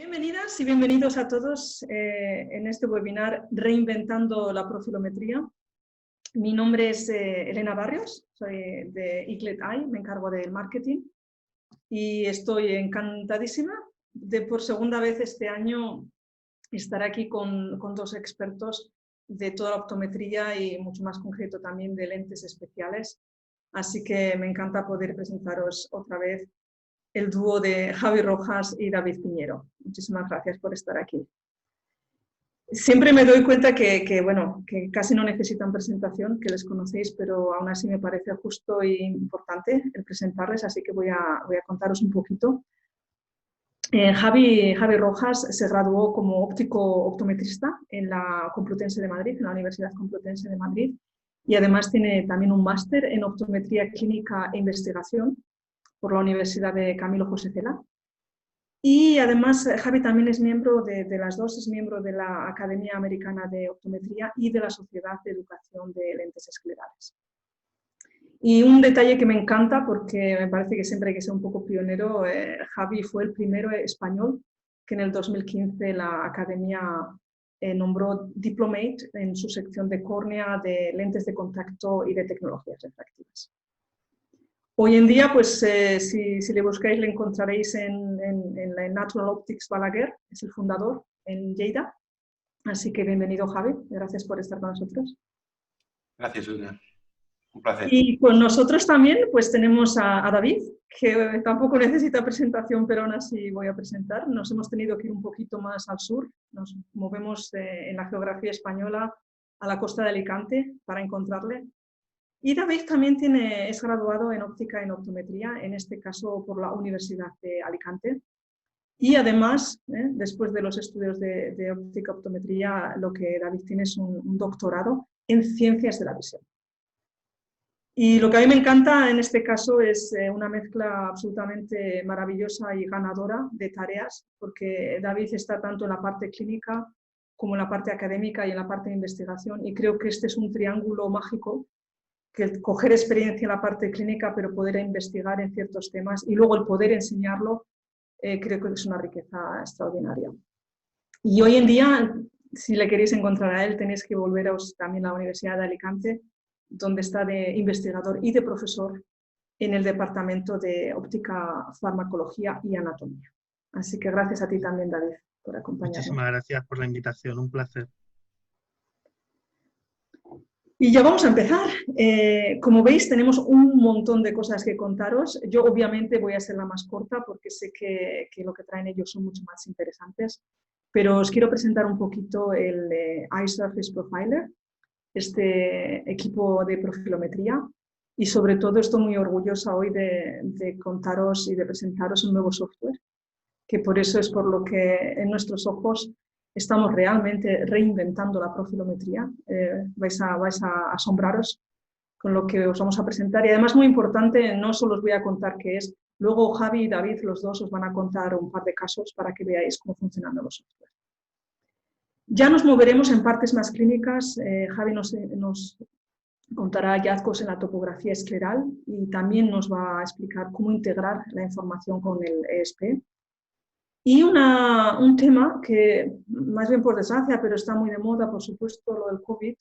Bienvenidas y bienvenidos a todos en este webinar Reinventando la profilometría. Mi nombre es Elena Barrios, soy de Eaglet Eye, me encargo del marketing y estoy encantadísima de por segunda vez este año estar aquí con dos expertos de toda la optometría y mucho más concreto también de lentes especiales. Así que me encanta poder presentaros otra vez el dúo de Javi Rojas y David Piñero. Muchísimas gracias por estar aquí. Siempre me doy cuenta que casi no necesitan presentación, que les conocéis, pero aún así me parece justo e importante el presentarles, así que voy a contaros un poquito. Javi Rojas se graduó como óptico optometrista en la Complutense de Madrid, en la Universidad Complutense de Madrid, y además tiene también un máster en optometría clínica e investigación por la Universidad de Camilo José Cela. Y además Javi también es miembro de las dos, es miembro de la Academia Americana de Optometría y de la Sociedad de Educación de Lentes Esclerales. Y un detalle que me encanta, porque me parece que siempre hay que ser un poco pionero, Javi fue el primero español que en el 2015 la Academia nombró Diplomate en su sección de córnea, de lentes de contacto y de tecnologías refractivas. Hoy en día, pues si le buscáis, le encontraréis en la Natural Optics Balaguer, es el fundador en Lleida. Así que bienvenido, Javi, gracias por estar con nosotros. Gracias, Elena. Un placer. Y con nosotros también pues tenemos a David, que tampoco necesita presentación, pero aún así voy a presentar. Nos hemos tenido que ir un poquito más al sur, nos movemos en la geografía española a la costa de Alicante para encontrarle. Y David también es graduado en óptica y en optometría, en este caso por la Universidad de Alicante. Y además, después de los estudios de óptica y optometría, lo que David tiene es un doctorado en ciencias de la visión. Y lo que a mí me encanta en este caso es una mezcla absolutamente maravillosa y ganadora de tareas, porque David está tanto en la parte clínica como en la parte académica y en la parte de investigación. Y creo que este es un triángulo mágico, que el coger experiencia en la parte clínica, pero poder investigar en ciertos temas y luego el poder enseñarlo, creo que es una riqueza extraordinaria. Y hoy en día, si le queréis encontrar a él, tenéis que volveros también a la Universidad de Alicante, donde está de investigador y de profesor en el departamento de óptica, farmacología y anatomía. Así que gracias a ti también, David, por acompañarnos. Muchísimas gracias por la invitación, un placer. Y ya vamos a empezar. Como veis, tenemos un montón de cosas que contaros. Yo obviamente voy a ser la más corta porque sé que lo que traen ellos son mucho más interesantes, pero os quiero presentar un poquito el Eye Surface Profiler, este equipo de profilometría, y sobre todo estoy muy orgullosa hoy de contaros y de presentaros un nuevo software, que por eso es por lo que en nuestros ojos estamos realmente reinventando la profilometría. Vais a asombraros con lo que os vamos a presentar. Y además, muy importante, no solo os voy a contar qué es, luego Javi y David, los dos, os van a contar un par de casos para que veáis cómo funcionan los softwares. Ya nos moveremos en partes más clínicas. Javi nos contará hallazgos en la topografía escleral y también nos va a explicar cómo integrar la información con el ESP. Y un tema que, más bien por desgracia, pero está muy de moda, por supuesto, lo del COVID,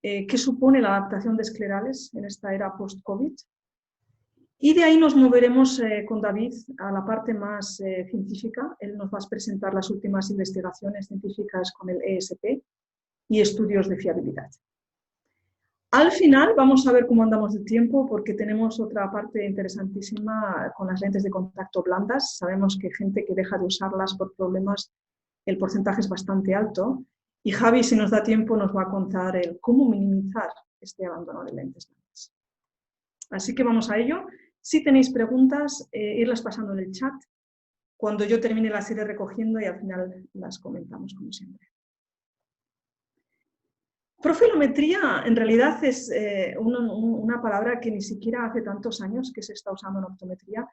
¿qué supone la adaptación de esclerales en esta era post-COVID? Y de ahí nos moveremos con David a la parte más científica. Él nos va a presentar las últimas investigaciones científicas con el ESP y estudios de fiabilidad. Al final vamos a ver cómo andamos de tiempo, porque tenemos otra parte interesantísima con las lentes de contacto blandas. Sabemos que gente que deja de usarlas por problemas, el porcentaje es bastante alto. Y Javi, si nos da tiempo, nos va a contar cómo minimizar este abandono de lentes blandas. Así que vamos a ello. Si tenéis preguntas, irlas pasando en el chat. Cuando yo termine las iré recogiendo y al final las comentamos como siempre. Profilometría en realidad es una palabra que ni siquiera hace tantos años que se está usando en optometría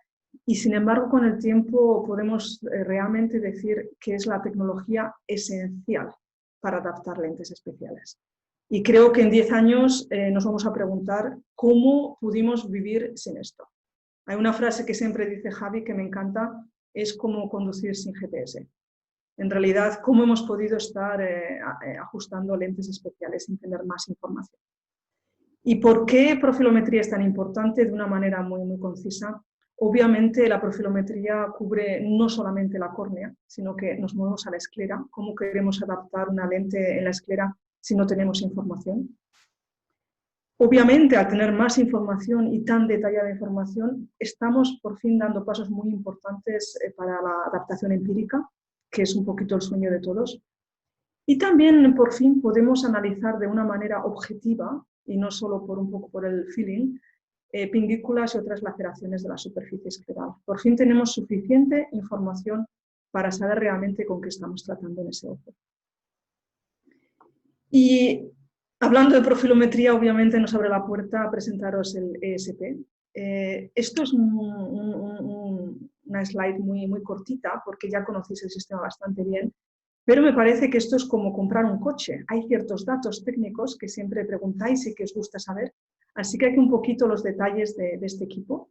y sin embargo con el tiempo podemos realmente decir que es la tecnología esencial para adaptar lentes especiales. Y creo que en 10 años nos vamos a preguntar cómo pudimos vivir sin esto. Hay una frase que siempre dice Javi que me encanta, es como conducir sin GPS. en realidad cómo hemos podido estar ajustando lentes especiales sin tener más información. ¿Y por qué profilometría es tan importante? De una manera muy concisa. Obviamente la profilometría cubre no solamente la córnea, sino que nos movemos a la esclera. ¿Cómo queremos adaptar una lente en la esclera si no tenemos información? Obviamente, al tener más información y tan detallada información, estamos por fin dando pasos muy importantes para la adaptación empírica, que es un poquito el sueño de todos. Y también, por fin, podemos analizar de una manera objetiva, y no solo por un poco por el feeling, pindículas y otras laceraciones de la superficie escleral. Por fin tenemos suficiente información para saber realmente con qué estamos tratando en ese ojo. Y hablando de profilometría, obviamente nos abre la puerta a presentaros el ESP. Esto es una slide muy cortita, porque ya conocéis el sistema bastante bien, pero me parece que esto es como comprar un coche. Hay ciertos datos técnicos que siempre preguntáis y que os gusta saber, así que aquí un poquito los detalles de este equipo.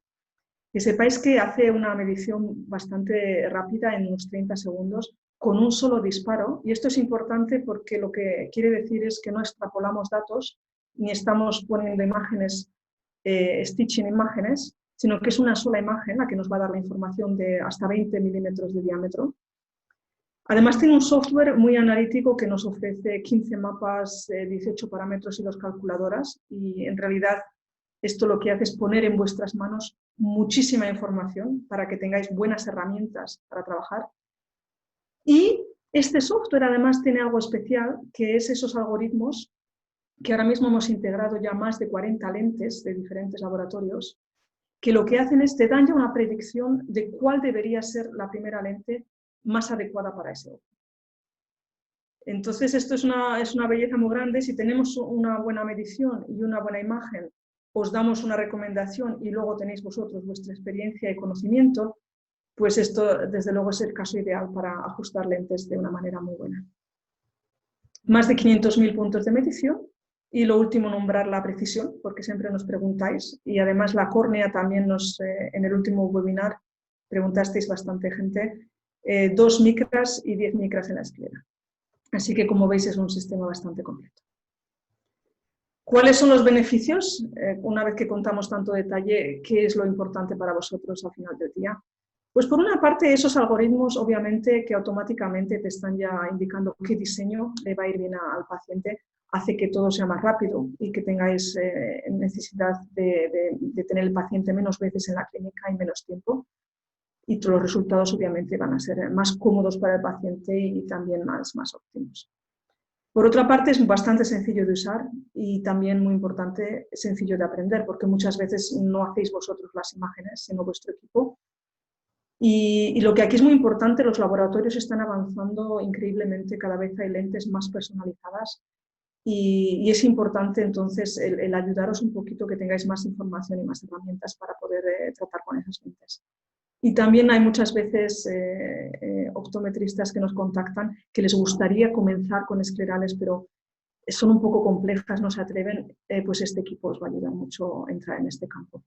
Que sepáis que hace una medición bastante rápida en unos 30 segundos con un solo disparo, y esto es importante porque lo que quiere decir es que no extrapolamos datos ni estamos poniendo imágenes, stitching imágenes, sino que es una sola imagen la que nos va a dar la información de hasta 20 milímetros de diámetro. Además tiene un software muy analítico que nos ofrece 15 mapas, 18 parámetros y 2 calculadoras, y en realidad esto lo que hace es poner en vuestras manos muchísima información para que tengáis buenas herramientas para trabajar. Y este software además tiene algo especial, que es esos algoritmos que ahora mismo hemos integrado ya más de 40 lentes de diferentes laboratorios, que lo que hacen es te dan ya una predicción de cuál debería ser la primera lente más adecuada para ese ojo. Entonces esto es una belleza muy grande. Si tenemos una buena medición y una buena imagen, os damos una recomendación y luego tenéis vosotros vuestra experiencia y conocimiento, pues esto desde luego es el caso ideal para ajustar lentes de una manera muy buena. Más de 500.000 puntos de medición, y lo último, nombrar la precisión, porque siempre nos preguntáis, y además la córnea también en el último webinar preguntasteis bastante gente, 2 micras y 10 micras en la esclera. Así que como veis es un sistema bastante completo. ¿Cuáles son los beneficios? Una vez que contamos tanto detalle, ¿qué es lo importante para vosotros al final del día? Pues por una parte esos algoritmos obviamente que automáticamente te están ya indicando qué diseño le va a ir bien al paciente, hace que todo sea más rápido y que tengáis necesidad de tener el paciente menos veces en la clínica y menos tiempo. Y todos los resultados obviamente van a ser más cómodos para el paciente y también más óptimos. Por otra parte, es bastante sencillo de usar y también muy importante, sencillo de aprender, porque muchas veces no hacéis vosotros las imágenes, sino vuestro equipo. Y lo que aquí es muy importante, los laboratorios están avanzando increíblemente, cada vez hay lentes más personalizadas y es importante entonces el ayudaros un poquito, que tengáis más información y más herramientas para poder tratar con esas lentes. Y también hay muchas veces optometristas que nos contactan que les gustaría comenzar con esclerales, pero son un poco complejas, no se atreven, pues este equipo os va a ayudar mucho a entrar en este campo.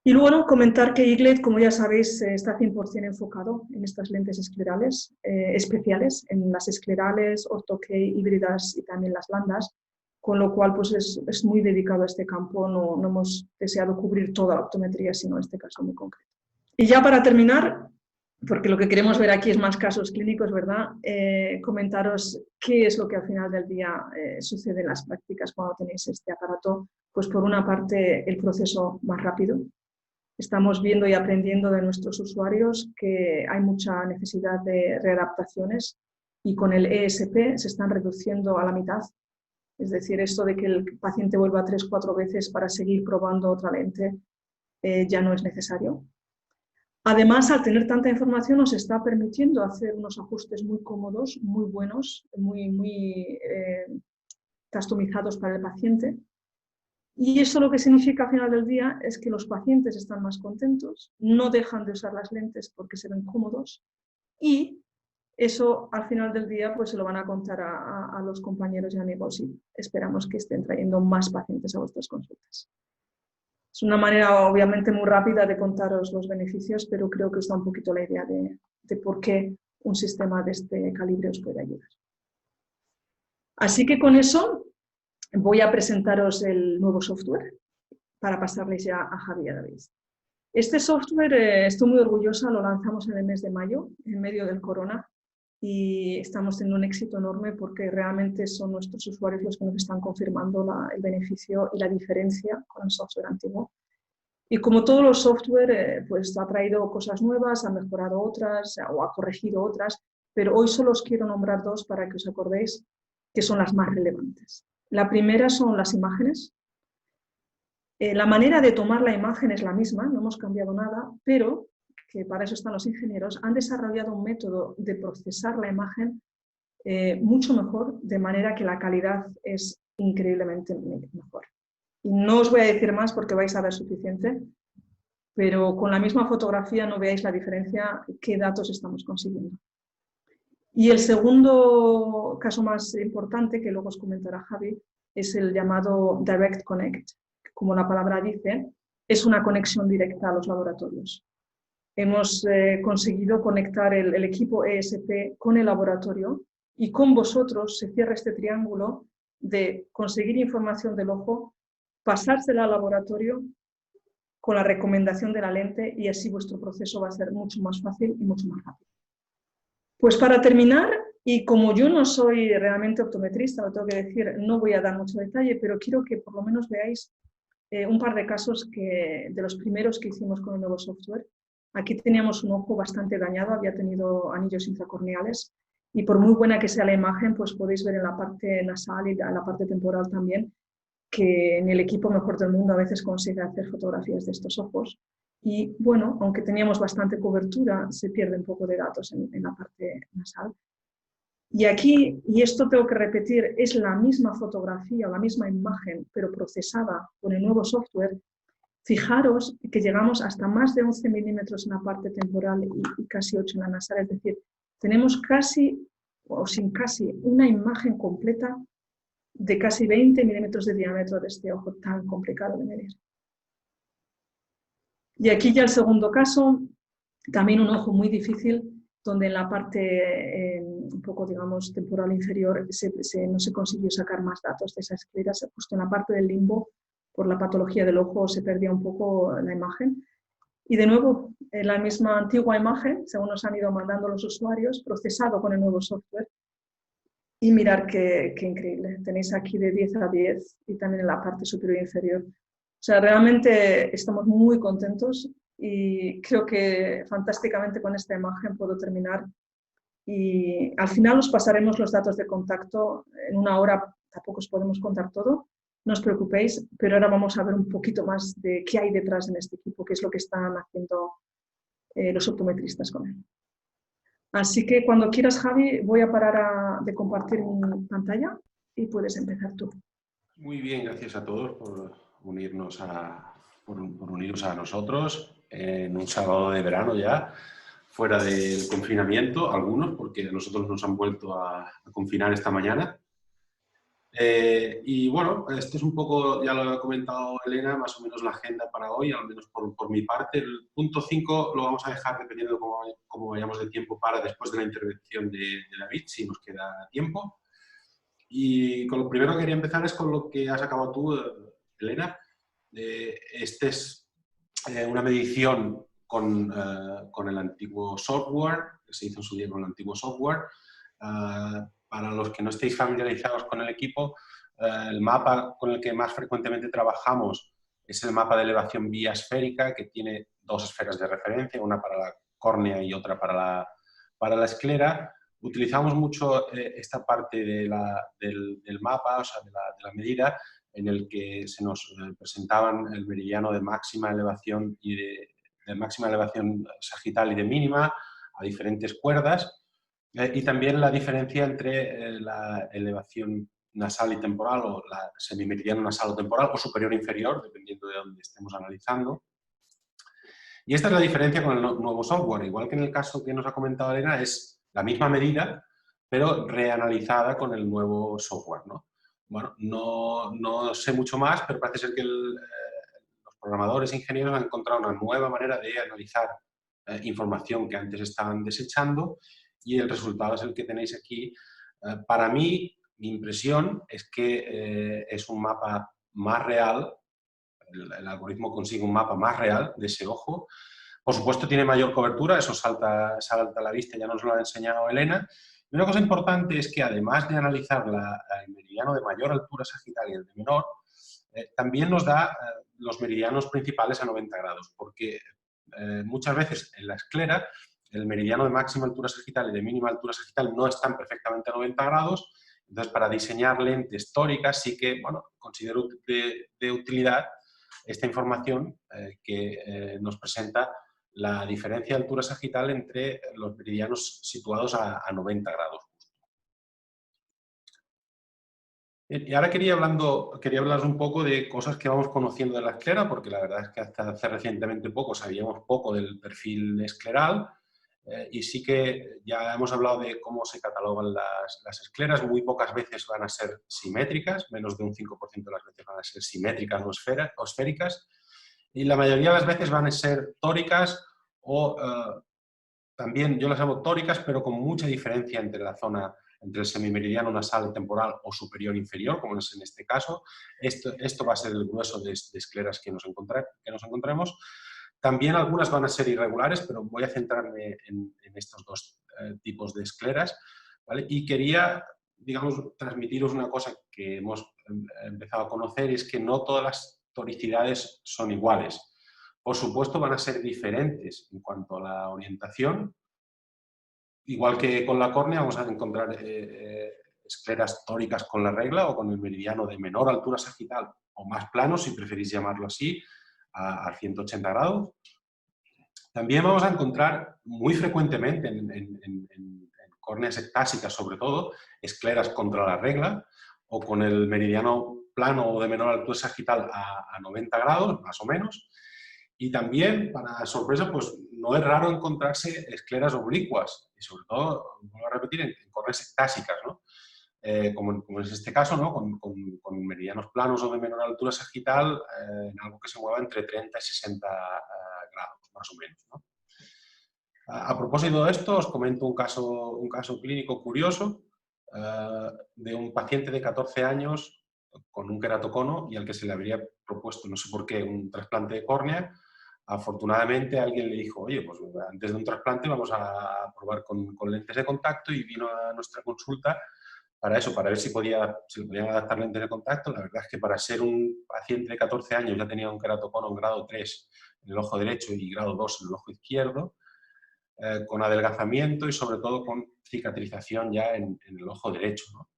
Y luego comentar que Eaglet, como ya sabéis, está 100% enfocado en estas lentes esclerales especiales, en las esclerales, ortho-K, híbridas y también las blandas, con lo cual pues es muy dedicado a este campo. No hemos deseado cubrir toda la optometría, sino este caso muy concreto. Y ya para terminar, porque lo que queremos ver aquí es más casos clínicos, ¿verdad? Comentaros qué es lo que al final del día sucede en las prácticas cuando tenéis este aparato. Pues por una parte el proceso más rápido. Estamos viendo y aprendiendo de nuestros usuarios que hay mucha necesidad de readaptaciones y con el ESP se están reduciendo a la mitad. Es decir, esto de que el paciente vuelva 3 o 4 veces para seguir probando otra lente ya no es necesario. Además, al tener tanta información, nos está permitiendo hacer unos ajustes muy cómodos, muy buenos, muy customizados para el paciente. Y eso lo que significa al final del día es que los pacientes están más contentos, no dejan de usar las lentes porque se ven cómodos, y eso al final del día pues se lo van a contar a los compañeros y amigos, y esperamos que estén trayendo más pacientes a vuestras consultas. Es una manera obviamente muy rápida de contaros los beneficios, pero creo que os da un poquito la idea de por qué un sistema de este calibre os puede ayudar. Así que con eso voy a presentaros el nuevo software para pasarles ya a Javi y a David. Este software, estoy muy orgullosa, lo lanzamos en el mes de mayo, en medio del corona, y estamos teniendo un éxito enorme porque realmente son nuestros usuarios los que nos están confirmando el beneficio y la diferencia con el software antiguo. Y como todos los software, pues ha traído cosas nuevas, ha mejorado otras o ha corregido otras, pero hoy solo os quiero nombrar dos para que os acordéis que son las más relevantes. La primera son las imágenes. La manera de tomar la imagen es la misma, no hemos cambiado nada, pero, que para eso están los ingenieros, han desarrollado un método de procesar la imagen mucho mejor, de manera que la calidad es increíblemente mejor. Y no os voy a decir más porque vais a ver suficiente, pero con la misma fotografía no veáis la diferencia, qué datos estamos consiguiendo. Y el segundo caso más importante, que luego os comentará Javi, es el llamado Direct Connect. Como la palabra dice, es una conexión directa a los laboratorios. Hemos conseguido conectar el equipo ESP con el laboratorio y con vosotros se cierra este triángulo de conseguir información del ojo, pasársela al laboratorio con la recomendación de la lente y así vuestro proceso va a ser mucho más fácil y mucho más rápido. Pues para terminar, y como yo no soy realmente optometrista, lo tengo que decir, no voy a dar mucho detalle, pero quiero que por lo menos veáis un par de casos de los primeros que hicimos con el nuevo software. Aquí teníamos un ojo bastante dañado, había tenido anillos intracorneales y por muy buena que sea la imagen, pues podéis ver en la parte nasal y en la parte temporal también que en el equipo mejor del mundo a veces consigue hacer fotografías de estos ojos. Y bueno, aunque teníamos bastante cobertura, se pierde un poco de datos en la parte nasal. Y aquí, y esto tengo que repetir, es la misma fotografía, la misma imagen, pero procesada con el nuevo software. Fijaros que llegamos hasta más de 11 milímetros en la parte temporal y casi 8 en la nasal, es decir, tenemos casi, o sin casi, una imagen completa de casi 20 milímetros de diámetro de este ojo tan complicado de medir. Y aquí ya el segundo caso, también un ojo muy difícil, donde en la parte un poco, digamos, temporal inferior no se consiguió sacar más datos de esa esclera, justo en la parte del limbo, por la patología del ojo se perdía un poco la imagen. Y de nuevo, la misma antigua imagen, según nos han ido mandando los usuarios, procesado con el nuevo software. Y mirar qué increíble. Tenéis aquí de 10 a 10 y también en la parte superior e inferior. O sea, realmente estamos muy contentos y creo que fantásticamente con esta imagen puedo terminar. Y al final os pasaremos los datos de contacto. En una hora tampoco os podemos contar todo, no os preocupéis, pero ahora vamos a ver un poquito más de qué hay detrás en este equipo, qué es lo que están haciendo los optometristas con él. Así que cuando quieras, Javi, voy a parar de compartir mi pantalla y puedes empezar tú. Muy bien, gracias a todos por unirnos a nosotros en un sábado de verano ya, fuera del confinamiento, algunos, porque a nosotros nos han vuelto a confinar esta mañana. Y bueno, este es un poco, ya lo ha comentado Elena, más o menos la agenda para hoy, al menos por mi parte. El punto 5 lo vamos a dejar dependiendo de cómo vayamos de tiempo para después de la intervención de David, si nos queda tiempo. Y con lo primero que quería empezar es con lo que has acabado tú, Elena. Este es una medición con el antiguo software, que se hizo en su día con el antiguo software. Para los que no estéis familiarizados con el equipo, el mapa con el que más frecuentemente trabajamos es el mapa de elevación biasférica, que tiene dos esferas de referencia, una para la córnea y otra para la esclera. Utilizamos mucho esta parte del mapa, o sea, de la medida, en el que se nos presentaban el meridiano de máxima elevación y de máxima elevación sagital y de mínima a diferentes cuerdas. Y también la diferencia entre la elevación nasal y temporal, o la semimeridiano nasal o temporal, o superior e inferior, dependiendo de dónde estemos analizando. Y esta es la diferencia con el nuevo software. Igual que en el caso que nos ha comentado Elena, es la misma medida, pero reanalizada con el nuevo software, ¿no? Bueno, no sé mucho más, pero parece ser que los programadores e ingenieros han encontrado una nueva manera de analizar información que antes estaban desechando y el resultado es el que tenéis aquí. Para mí, mi impresión es que es un mapa más real, el algoritmo consigue un mapa más real de ese ojo. Por supuesto tiene mayor cobertura, eso salta a la vista, ya nos lo ha enseñado Elena. Y una cosa importante es que además de analizar el meridiano de mayor altura sagital y el de menor, también nos da los meridianos principales a 90 grados, porque muchas veces en la esclera el meridiano de máxima altura sagital y de mínima altura sagital no están perfectamente a 90 grados, entonces para diseñar lentes tóricas sí que, bueno, considero de utilidad esta información que nos presenta la diferencia de altura sagital entre los meridianos situados a 90 grados. Y ahora quería hablaros un poco de cosas que vamos conociendo de la esclera, porque la verdad es que hasta hace recientemente poco sabíamos poco del perfil escleral, y sí que ya hemos hablado de cómo se catalogan las escleras. Muy pocas veces van a ser simétricas, menos de un 5% de las veces van a ser simétricas o esféricas, y la mayoría de las veces van a ser tóricas o también yo las llamo tóricas, pero con mucha diferencia entre la zona, entre el semimeridiano nasal temporal o superior-inferior, como es en este caso. Esto va a ser el grueso de escleras que nos encontremos. También algunas van a ser irregulares, pero voy a centrarme en estos dos tipos de escleras, ¿vale? Y quería, digamos, transmitiros una cosa que hemos empezado a conocer, y es que no todas las toricidades son iguales. Por supuesto, van a ser diferentes en cuanto a la orientación. Igual que con la córnea, vamos a encontrar escleras tóricas con la regla o con el meridiano de menor altura sagital o más plano, si preferís llamarlo así, a 180 grados. También vamos a encontrar muy frecuentemente en córneas ectásicas, sobre todo, escleras contra la regla o con el meridiano plano o de menor altura sagital a 90 grados, más o menos. Y también, para sorpresa, pues no es raro encontrarse escleras oblicuas, y sobre todo, vuelvo a repetir, en córneas ectásicas, ¿no? Como es este caso, ¿no? Con meridianos planos o de menor altura sagital, en algo que se mueva entre 30 y 60 grados, más o menos, ¿no? A propósito de esto, os comento un caso clínico curioso de un paciente de 14 años con un queratocono y al que se le habría propuesto, no sé por qué, un trasplante de córnea. Afortunadamente alguien le dijo, oye, pues antes de un trasplante vamos a probar con lentes de contacto, y vino a nuestra consulta para eso, para ver si le podían adaptar lentes de contacto. La verdad es que para ser un paciente de 14 años ya tenía un queratocono en grado 3 en el ojo derecho y grado 2 en el ojo izquierdo, con adelgazamiento y sobre todo con cicatrización ya en el ojo derecho, ¿no?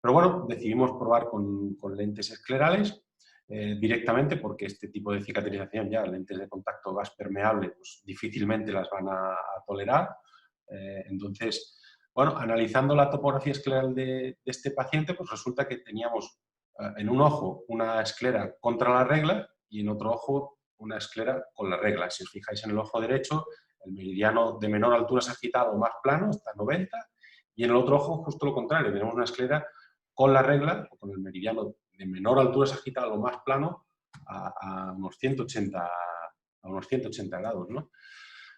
Pero bueno, decidimos probar con lentes esclerales directamente, porque este tipo de cicatrización ya, lentes de contacto gas permeable, pues difícilmente las van a tolerar. Entonces, bueno, analizando la topografía escleral de este paciente, pues resulta que teníamos en un ojo una esclera contra la regla y en otro ojo una esclera con la regla. Si os fijáis en el ojo derecho, el meridiano de menor altura sagital o más plano está a 90, y en el otro ojo justo lo contrario, tenemos una esclera con la regla o con el meridiano de menor altura sagital o más plano a unos 180 grados, ¿no?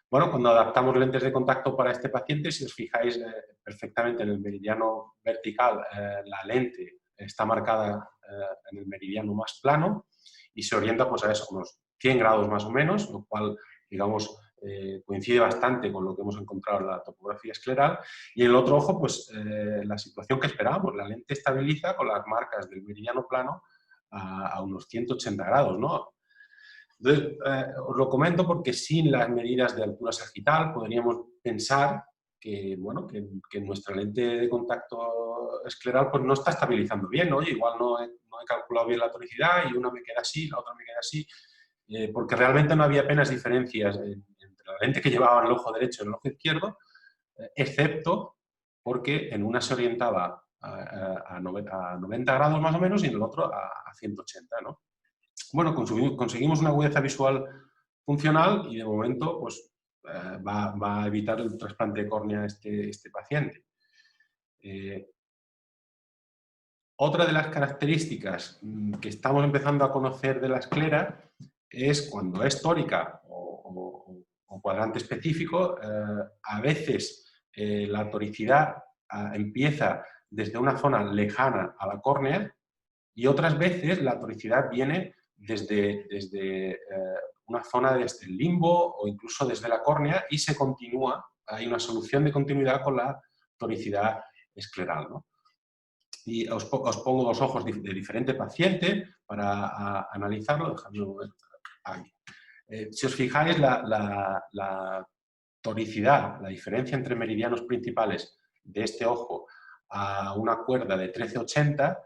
Bueno, cuando adaptamos lentes de contacto para este paciente, si os fijáis perfectamente en el meridiano vertical, la lente está marcada en el meridiano más plano y se orienta pues a eso, unos 100 grados más o menos, lo cual, digamos, coincide bastante con lo que hemos encontrado en la topografía escleral. Y en el otro ojo, pues la situación que esperábamos, la lente estabiliza con las marcas del meridiano plano a unos 180 grados, ¿no? Entonces, os lo comento porque sin las medidas de altura sagital podríamos pensar que, bueno, que nuestra lente de contacto escleral pues no está estabilizando bien, ¿no? Oye, igual no he calculado bien la tonicidad y una me queda así, la otra me queda así, porque realmente no había apenas diferencias entre la lente que llevaba en el ojo derecho y en el ojo izquierdo, excepto porque en una se orientaba a 90 grados más o menos y en el otro a 180, ¿no? Bueno, conseguimos una agudeza visual funcional y de momento pues, va a evitar el trasplante de córnea este paciente. Otra de las características que estamos empezando a conocer de la esclera es cuando es tórica o cuadrante específico, a veces la toricidad empieza desde una zona lejana a la córnea y otras veces la toricidad viene desde una zona desde el limbo o incluso desde la córnea y se continúa, hay una solución de continuidad con la toricidad escleral, ¿no? Y os pongo dos ojos de diferente paciente para analizarlo. Dejadme ver aquí. Si os fijáis, la toricidad, la diferencia entre meridianos principales de este ojo a una cuerda de 13,80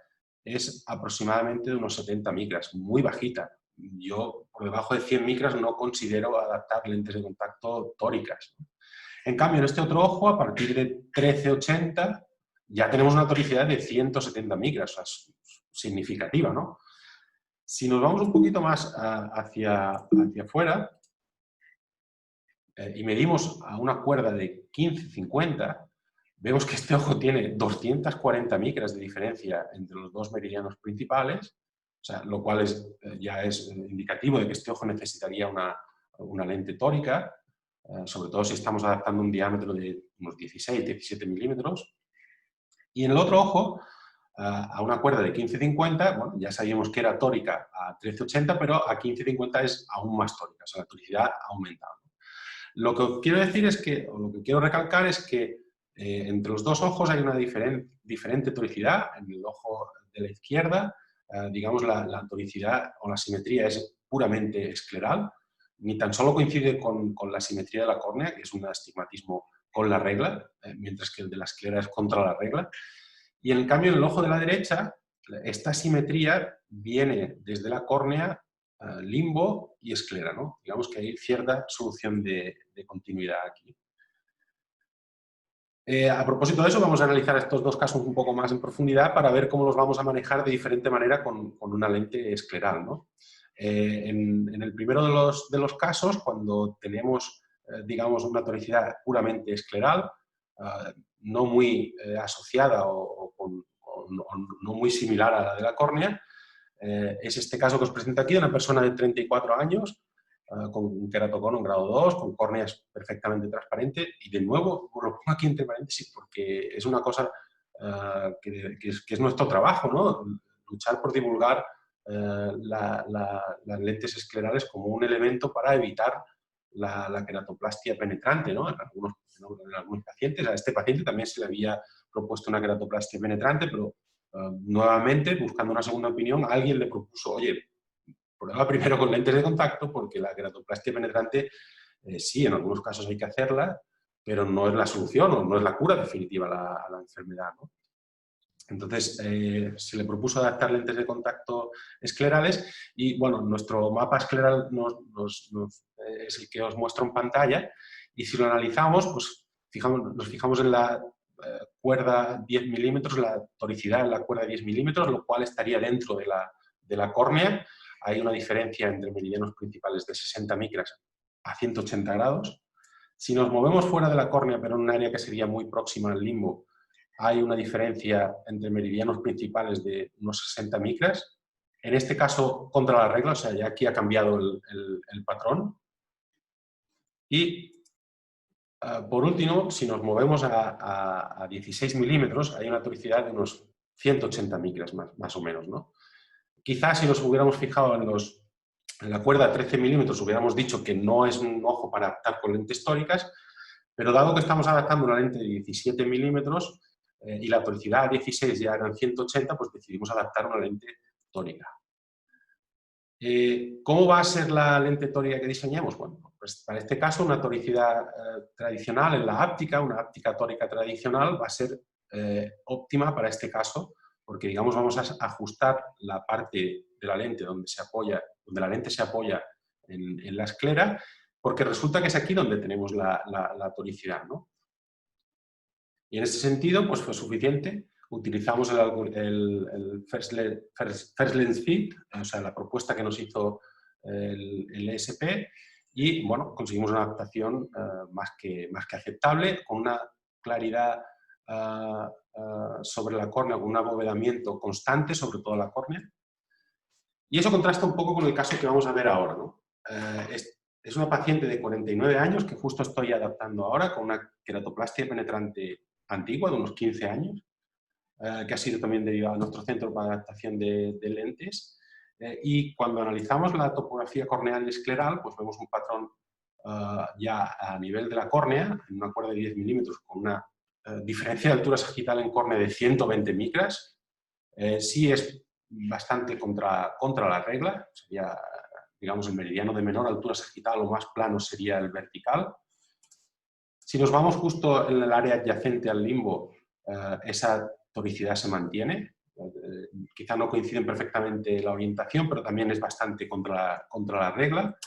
es aproximadamente de unos 70 micras, muy bajita. Yo, por debajo de 100 micras, no considero adaptar lentes de contacto tóricas. En cambio, en este otro ojo, a partir de 13,80, ya tenemos una toricidad de 170 micras, o sea, es significativa, ¿no? Si nos vamos un poquito más hacia afuera y medimos a una cuerda de 15,50, vemos que este ojo tiene 240 micras de diferencia entre los dos meridianos principales, o sea, lo cual ya es indicativo de que este ojo necesitaría una lente tórica, sobre todo si estamos adaptando un diámetro de unos 16-17 milímetros. Y en el otro ojo, a una cuerda de 15,50, bueno, ya sabíamos que era tórica a 13,80, pero a 15,50 es aún más tórica, o sea, la toricidad ha aumentado. Lo que quiero decir es que, o lo que quiero recalcar es que entre los dos ojos hay una diferente toricidad. En el ojo de la izquierda, digamos, la toricidad o la simetría es puramente escleral, ni tan solo coincide con la simetría de la córnea, que es un astigmatismo con la regla, mientras que el de la esclera es contra la regla. Y en cambio, en el ojo de la derecha, esta simetría viene desde la córnea, limbo y esclera, ¿no? Digamos que hay cierta solución de continuidad aquí. A propósito de eso, vamos a analizar estos dos casos un poco más en profundidad para ver cómo los vamos a manejar de diferente manera con una lente escleral, ¿no? En el primero de los casos, cuando tenemos, digamos, una toricidad puramente escleral, no muy asociada o no muy similar a la de la córnea, es este caso que os presento aquí, de una persona de 34 años, con un queratocono en grado 2, con córneas perfectamente transparente, y de nuevo, os lo pongo aquí entre paréntesis porque es una cosa que es nuestro trabajo, ¿no? Luchar por divulgar las lentes esclerales como un elemento para evitar la queratoplastia penetrante, ¿no? En algunos pacientes, a este paciente también se le había propuesto una queratoplastia penetrante, pero nuevamente, buscando una segunda opinión, alguien le propuso, oye, prueba primero con lentes de contacto, porque la queratoplastia penetrante, sí, en algunos casos hay que hacerla, pero no es la solución o no es la cura definitiva a la enfermedad, ¿no? Entonces, se le propuso adaptar lentes de contacto esclerales y, bueno, nuestro mapa escleral es el que os muestro en pantalla, y si lo analizamos, pues nos fijamos en la cuerda 10 milímetros, la toricidad en la cuerda 10 milímetros, lo cual estaría dentro de la córnea. Hay una diferencia entre meridianos principales de 60 micras a 180 grados. Si nos movemos fuera de la córnea, pero en un área que sería muy próxima al limbo, hay una diferencia entre meridianos principales de unos 60 micras. En este caso, contra la regla, o sea, ya aquí ha cambiado el patrón. Y, por último, si nos movemos a 16 milímetros, hay una toricidad de unos 180 micras más o menos, ¿no? Quizás si nos hubiéramos fijado en la cuerda 13 milímetros, hubiéramos dicho que no es un ojo para adaptar con lentes tóricas, pero dado que estamos adaptando una lente de 17 milímetros y la toricidad a 16 ya eran 180, pues decidimos adaptar una lente tórica. ¿Cómo va a ser la lente tórica que diseñamos? Bueno, pues para este caso una toricidad tradicional en la áptica, una áptica tórica tradicional, va a ser óptima para este caso, porque, digamos, vamos a ajustar la parte de la lente donde la lente se apoya en la esclera, porque resulta que es aquí donde tenemos la toricidad, ¿no? Y en ese sentido, pues fue suficiente. Utilizamos el First Lens Fit, o sea, la propuesta que nos hizo el ESP, y, bueno, conseguimos una adaptación más que aceptable, con una claridad sobre la córnea, con un abovedamiento constante sobre toda la córnea. Y eso contrasta un poco con el caso que vamos a ver ahora, ¿no? es una paciente de 49 años que justo estoy adaptando ahora con una queratoplastia penetrante antigua de unos 15 años, que ha sido también derivada a nuestro centro para adaptación de lentes. Y cuando analizamos la topografía corneal y escleral, pues vemos un patrón ya a nivel de la córnea, en una cuerda de 10 milímetros, con una diferencia de altura sagital en córnea de 120 micras. Sí es bastante contra la regla, sería, digamos, el meridiano de menor altura sagital o más plano sería el vertical. Si nos vamos justo en el área adyacente al limbo, esa toricidad se mantiene. Quizá no coinciden perfectamente la orientación, pero también es bastante contra la regla.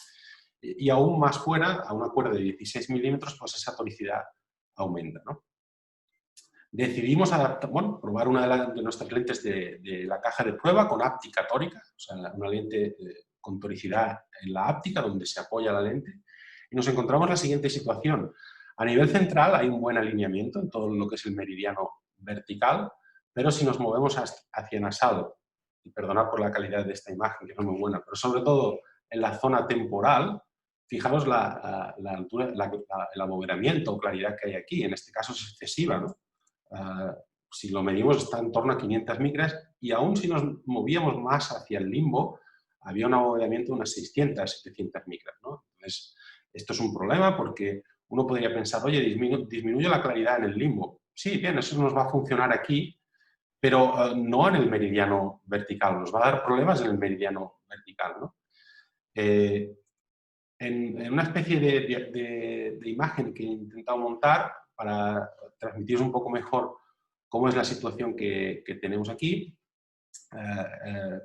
Y aún más fuera, a una cuerda de 16 milímetros, pues esa toricidad aumenta, ¿no? Decidimos adaptar, bueno, probar una de nuestras lentes de la caja de prueba con áptica tórica, o sea, una lente con toricidad en la áptica, donde se apoya la lente, y nos encontramos la siguiente situación. A nivel central hay un buen alineamiento en todo lo que es el meridiano vertical, pero si nos movemos hacia nasal, y perdonad por la calidad de esta imagen, que no es muy buena, pero sobre todo en la zona temporal, fijaros la altura, el abovedamiento o claridad que hay aquí, en este caso es excesiva, ¿no? Si lo medimos está en torno a 500 micras y aún si nos movíamos más hacia el limbo, había un abovedamiento de unas 600, 700 micras, ¿no? Entonces, esto es un problema porque uno podría pensar, oye, disminuye la claridad en el limbo. Sí, bien, eso nos va a funcionar aquí, pero no en el meridiano vertical, nos va a dar problemas en el meridiano vertical, ¿no? En una especie de imagen que he intentado montar para transmitiros un poco mejor cómo es la situación que tenemos aquí,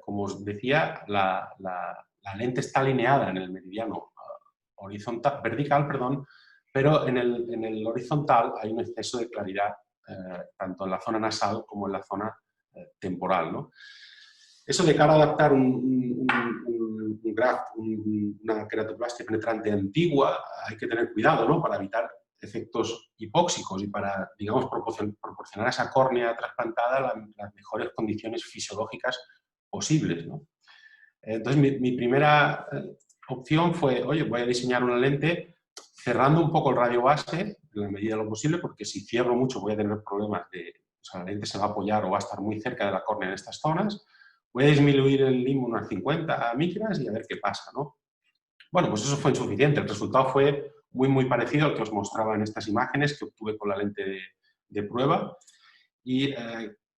como os decía, la lente está alineada en el meridiano vertical, perdón, pero en el horizontal hay un exceso de claridad, tanto en la zona nasal como en la zona temporal, ¿no? Eso de cara a adaptar una queratoplastia penetrante antigua, hay que tener cuidado, ¿no? Para evitar efectos hipóxicos y para, digamos, proporcionar a esa córnea trasplantada las mejores condiciones fisiológicas posibles, ¿no? Entonces, mi primera opción fue, oye, voy a diseñar una lente cerrando un poco el radio base, en la medida de lo posible, porque si cierro mucho voy a tener problemas o sea, la lente se va a apoyar o va a estar muy cerca de la córnea en estas zonas. Voy a disminuir el limbo unas 50 micras y a ver qué pasa, ¿no? Bueno, pues eso fue insuficiente. El resultado fue muy parecido al que os mostraba en estas imágenes que obtuve con la lente de prueba. Y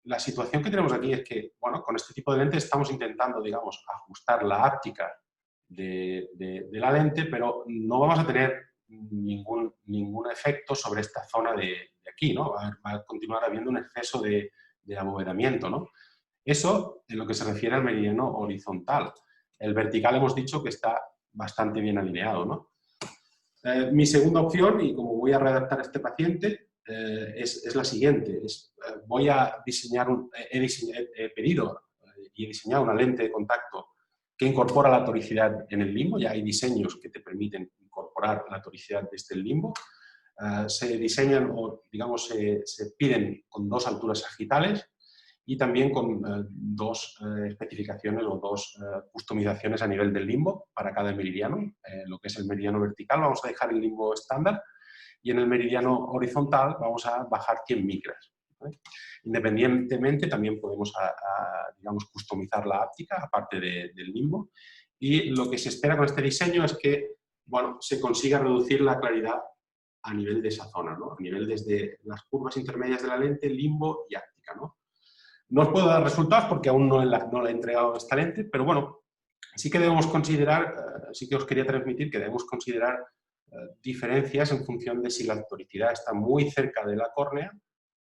la situación que tenemos aquí es que, bueno, con este tipo de lentes estamos intentando, digamos, ajustar la áptica de la lente, pero no vamos a tener ningún efecto sobre esta zona de aquí, ¿no? Va a continuar habiendo un exceso de abovedamiento, ¿no? Eso en lo que se refiere al meridiano horizontal. El vertical hemos dicho que está bastante bien alineado, ¿no? Mi segunda opción, y como voy a redactar a este paciente, es la siguiente. Voy a diseñar, he pedido y he diseñado una lente de contacto que incorpora la toricidad en el limbo. Ya hay diseños que te permiten incorporar la toricidad desde el limbo. Se diseñan o, digamos, se piden con 2 alturas sagitales y también con 2 especificaciones o 2 customizaciones a nivel del limbo para cada meridiano. Lo que es el meridiano vertical vamos a dejar el limbo estándar y en el meridiano horizontal vamos a bajar 100 micras. ¿Vale? Independientemente también podemos, digamos, customizar la áptica aparte del limbo y lo que se espera con este diseño es que, bueno, se consiga reducir la claridad a nivel de esa zona, ¿no? A nivel desde las curvas intermedias de la lente, limbo y áptica, ¿no? No os puedo dar resultados porque aún no le he entregado esta lente, pero bueno, sí que debemos considerar, sí que os quería transmitir que debemos considerar diferencias en función de si la toricidad está muy cerca de la córnea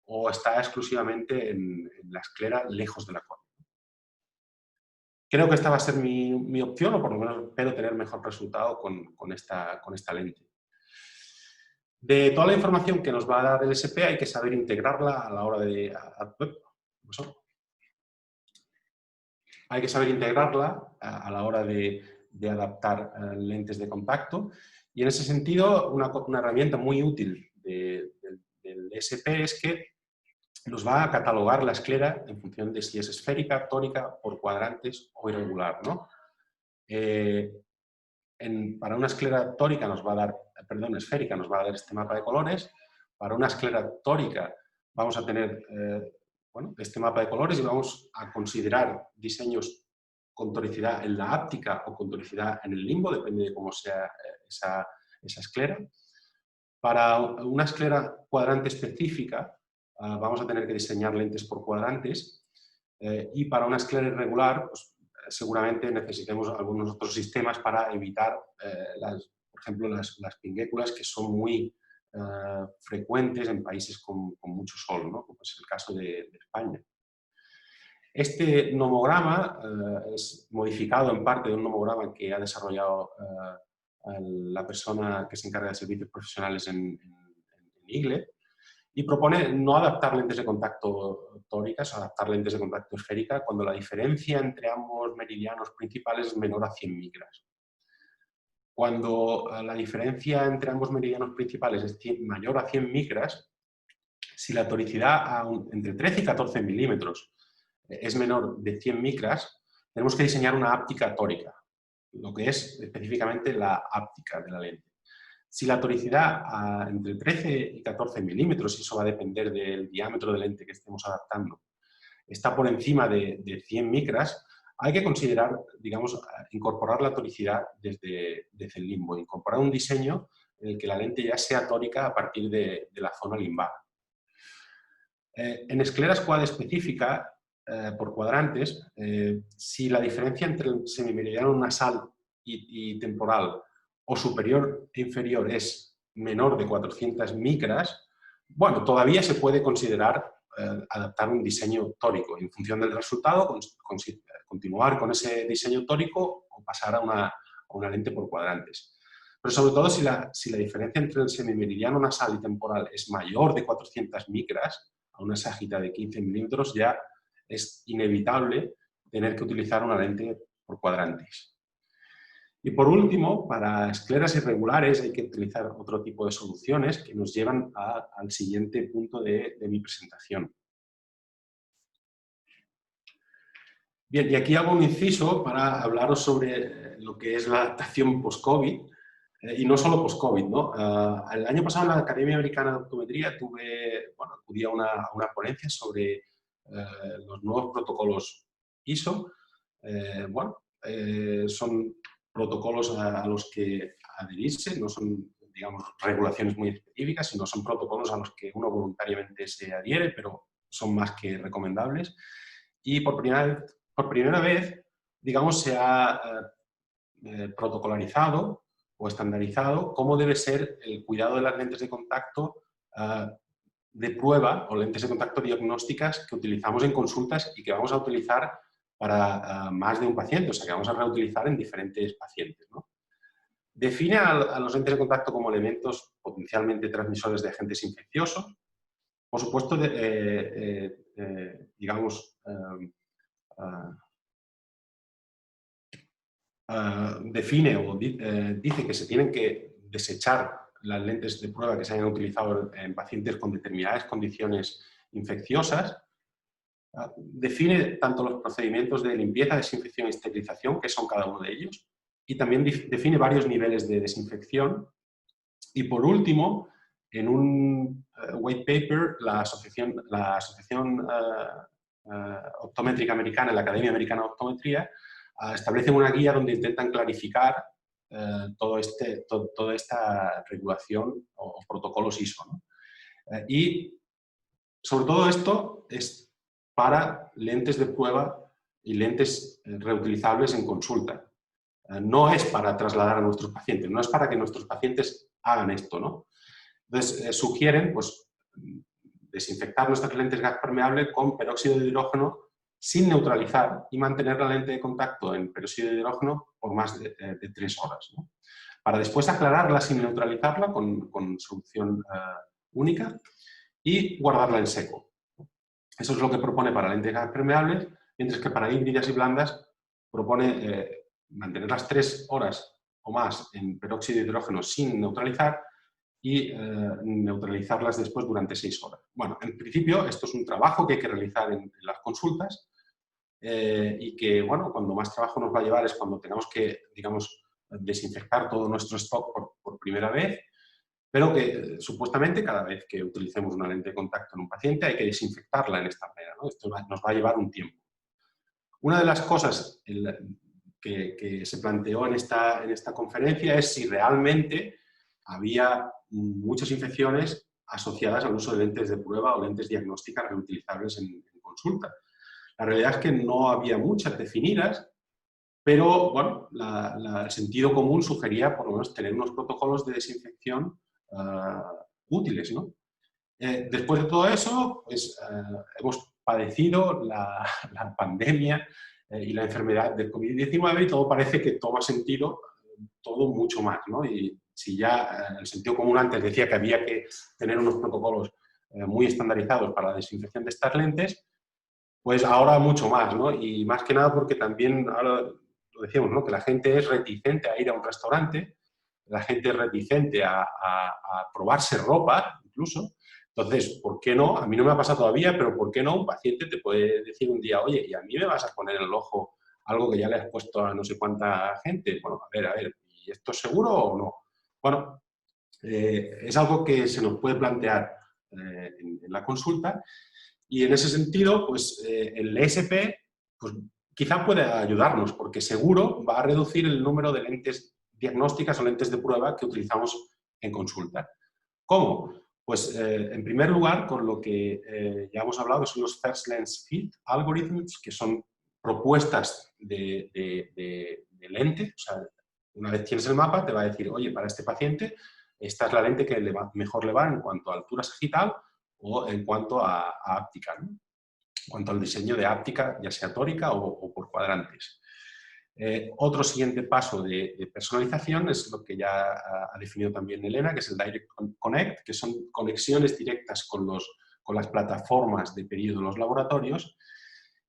o está exclusivamente en la esclera lejos de la córnea. Creo que esta va a ser mi opción, o por lo menos espero tener mejor resultado con esta lente. De toda la información que nos va a dar el SP hay que saber integrarla a la hora de... Hay que saber integrarla a la hora de adaptar lentes de contacto y en ese sentido una herramienta muy útil del SP es que nos va a catalogar la esclera en función de si es esférica, tórica, por cuadrantes o irregular, ¿no? Para una esclera tórica nos va a dar, perdón, esférica nos va a dar este mapa de colores. Para una esclera tórica vamos a tener bueno, este mapa de colores y vamos a considerar diseños con toricidad en la áptica o con toricidad en el limbo, depende de cómo sea esa esclera. Para una esclera cuadrante específica vamos a tener que diseñar lentes por cuadrantes y para una esclera irregular pues, seguramente necesitemos algunos otros sistemas para evitar, por ejemplo, las pinguéculas que son muy frecuentes en países con mucho sol, ¿no? Como es el caso de España. Este nomograma es modificado en parte de un nomograma que ha desarrollado la persona que se encarga de servicios profesionales en IGLE y propone no adaptar lentes de contacto tóricas, adaptar lentes de contacto esférica cuando la diferencia entre ambos meridianos principales es menor a 100 micras. Cuando la diferencia entre ambos meridianos principales es mayor a 100 micras, si la toricidad entre 13 y 14 milímetros es menor de 100 micras, tenemos que diseñar una áptica tórica, lo que es específicamente la áptica de la lente. Si la toricidad entre 13 y 14 milímetros, y eso va a depender del diámetro de lente que estemos adaptando, está por encima de 100 micras, hay que considerar, digamos, incorporar la toricidad desde el limbo, incorporar un diseño en el que la lente ya sea tórica a partir de la zona limbar. En escleras quad específica, por cuadrantes, si la diferencia entre el semimeridiano nasal y temporal o superior e inferior es menor de 400 micras, bueno, todavía se puede considerar adaptar un diseño tórico. En función del resultado, continuar con ese diseño tórico o pasar a una lente por cuadrantes. Pero sobre todo si la diferencia entre el semimeridiano nasal y temporal es mayor de 400 micras, a una sagita de 15 milímetros, ya es inevitable tener que utilizar una lente por cuadrantes. Y por último, para escleras irregulares hay que utilizar otro tipo de soluciones que nos llevan al siguiente punto de mi presentación. Bien, y aquí hago un inciso para hablaros sobre lo que es la adaptación post-COVID, y no solo post-COVID, ¿no? El año pasado en la Academia Americana de Optometría acudí a una ponencia sobre los nuevos protocolos ISO. Son protocolos a los que adherirse, no son, digamos, regulaciones muy específicas, sino son protocolos a los que uno voluntariamente se adhiere, pero son más que recomendables. Y por primera vez, digamos, se ha protocolarizado o estandarizado cómo debe ser el cuidado de las lentes de contacto de prueba o lentes de contacto diagnósticas que utilizamos en consultas y que vamos a utilizar para más de un paciente, o sea, que vamos a reutilizar en diferentes pacientes, ¿no? Define a los lentes de contacto como elementos potencialmente transmisores de agentes infecciosos. Por supuesto, define o dice que se tienen que desechar las lentes de prueba que se hayan utilizado en pacientes con determinadas condiciones infecciosas. Define tanto los procedimientos de limpieza, desinfección y esterilización, que son cada uno de ellos, y también define varios niveles de desinfección. Y por último, en un white paper, la Asociación Optométrica Americana, la Academia Americana de Optometría, establecen una guía donde intentan clarificar toda esta regulación o protocolos ISO, ¿no? Y sobre todo esto es para lentes de prueba y lentes reutilizables en consulta. No es para trasladar a nuestros pacientes, no es para que nuestros pacientes hagan esto, ¿no? Entonces, sugieren pues, desinfectar nuestras lentes gas permeable con peróxido de hidrógeno sin neutralizar y mantener la lente de contacto en peróxido de hidrógeno por más de 3 horas, ¿no? Para después aclararla sin neutralizarla con solución única y guardarla en seco. Eso es lo que propone para lentes gas permeables, mientras que para híbridas y blandas propone mantenerlas 3 horas o más en peróxido de hidrógeno sin neutralizar y neutralizarlas después durante 6 horas. Bueno, en principio esto es un trabajo que hay que realizar en las consultas y que, bueno, cuando más trabajo nos va a llevar es cuando tengamos que, digamos, desinfectar todo nuestro stock por primera vez, pero que supuestamente cada vez que utilicemos una lente de contacto en un paciente hay que desinfectarla en esta manera, ¿no? Esto nos va a llevar un tiempo. Una de las cosas que se planteó en esta conferencia es si realmente había muchas infecciones asociadas al uso de lentes de prueba o lentes diagnósticas reutilizables en consulta. La realidad es que no había muchas definidas, pero bueno, el sentido común sugería por lo menos tener unos protocolos de desinfección útiles, ¿no? Después de todo eso, pues, hemos padecido la pandemia y la enfermedad del COVID-19 y todo parece que toma sentido, todo mucho más, ¿no? Y si ya el sentido común antes decía que había que tener unos protocolos muy estandarizados para la desinfección de estas lentes, pues ahora mucho más, ¿no? Y más que nada porque también, ahora lo decíamos, ¿no? Que la gente es reticente a ir a un restaurante, la gente es reticente a probarse ropa, incluso. Entonces, ¿por qué no? A mí no me ha pasado todavía, pero ¿por qué no? Un paciente te puede decir un día, oye, ¿y a mí me vas a poner en el ojo algo que ya le has puesto a no sé cuánta gente? Bueno, a ver, ¿y esto es seguro o no? Bueno, es algo que se nos puede plantear en la consulta y en ese sentido, pues el ESP pues, quizá puede ayudarnos porque seguro va a reducir el número de lentes diagnósticas o lentes de prueba que utilizamos en consulta. ¿Cómo? Pues en primer lugar, con lo que ya hemos hablado, son los First Lens Fit Algorithms, que son propuestas de lente. O sea, una vez tienes el mapa, te va a decir, oye, para este paciente, esta es la lente que mejor le va en cuanto a altura sagital o en cuanto a áptica, ¿no? En cuanto al diseño de áptica, ya sea tórica o por cuadrantes. Otro siguiente paso de personalización es lo que ya ha definido también Elena, que es el Direct Connect, que son conexiones directas con las plataformas de pedido de los laboratorios.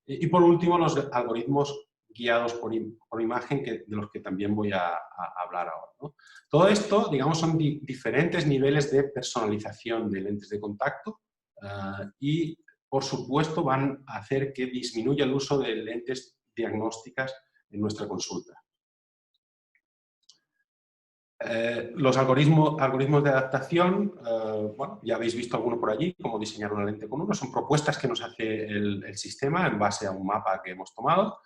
Y por último, los algoritmos guiados por imagen, de los que también voy a hablar ahora, ¿no? Todo esto, digamos, son diferentes niveles de personalización de lentes de contacto y, por supuesto, van a hacer que disminuya el uso de lentes diagnósticas en nuestra consulta. Los algoritmos de adaptación, bueno, ya habéis visto alguno por allí, cómo diseñar una lente con uno. Son propuestas que nos hace el sistema en base a un mapa que hemos tomado.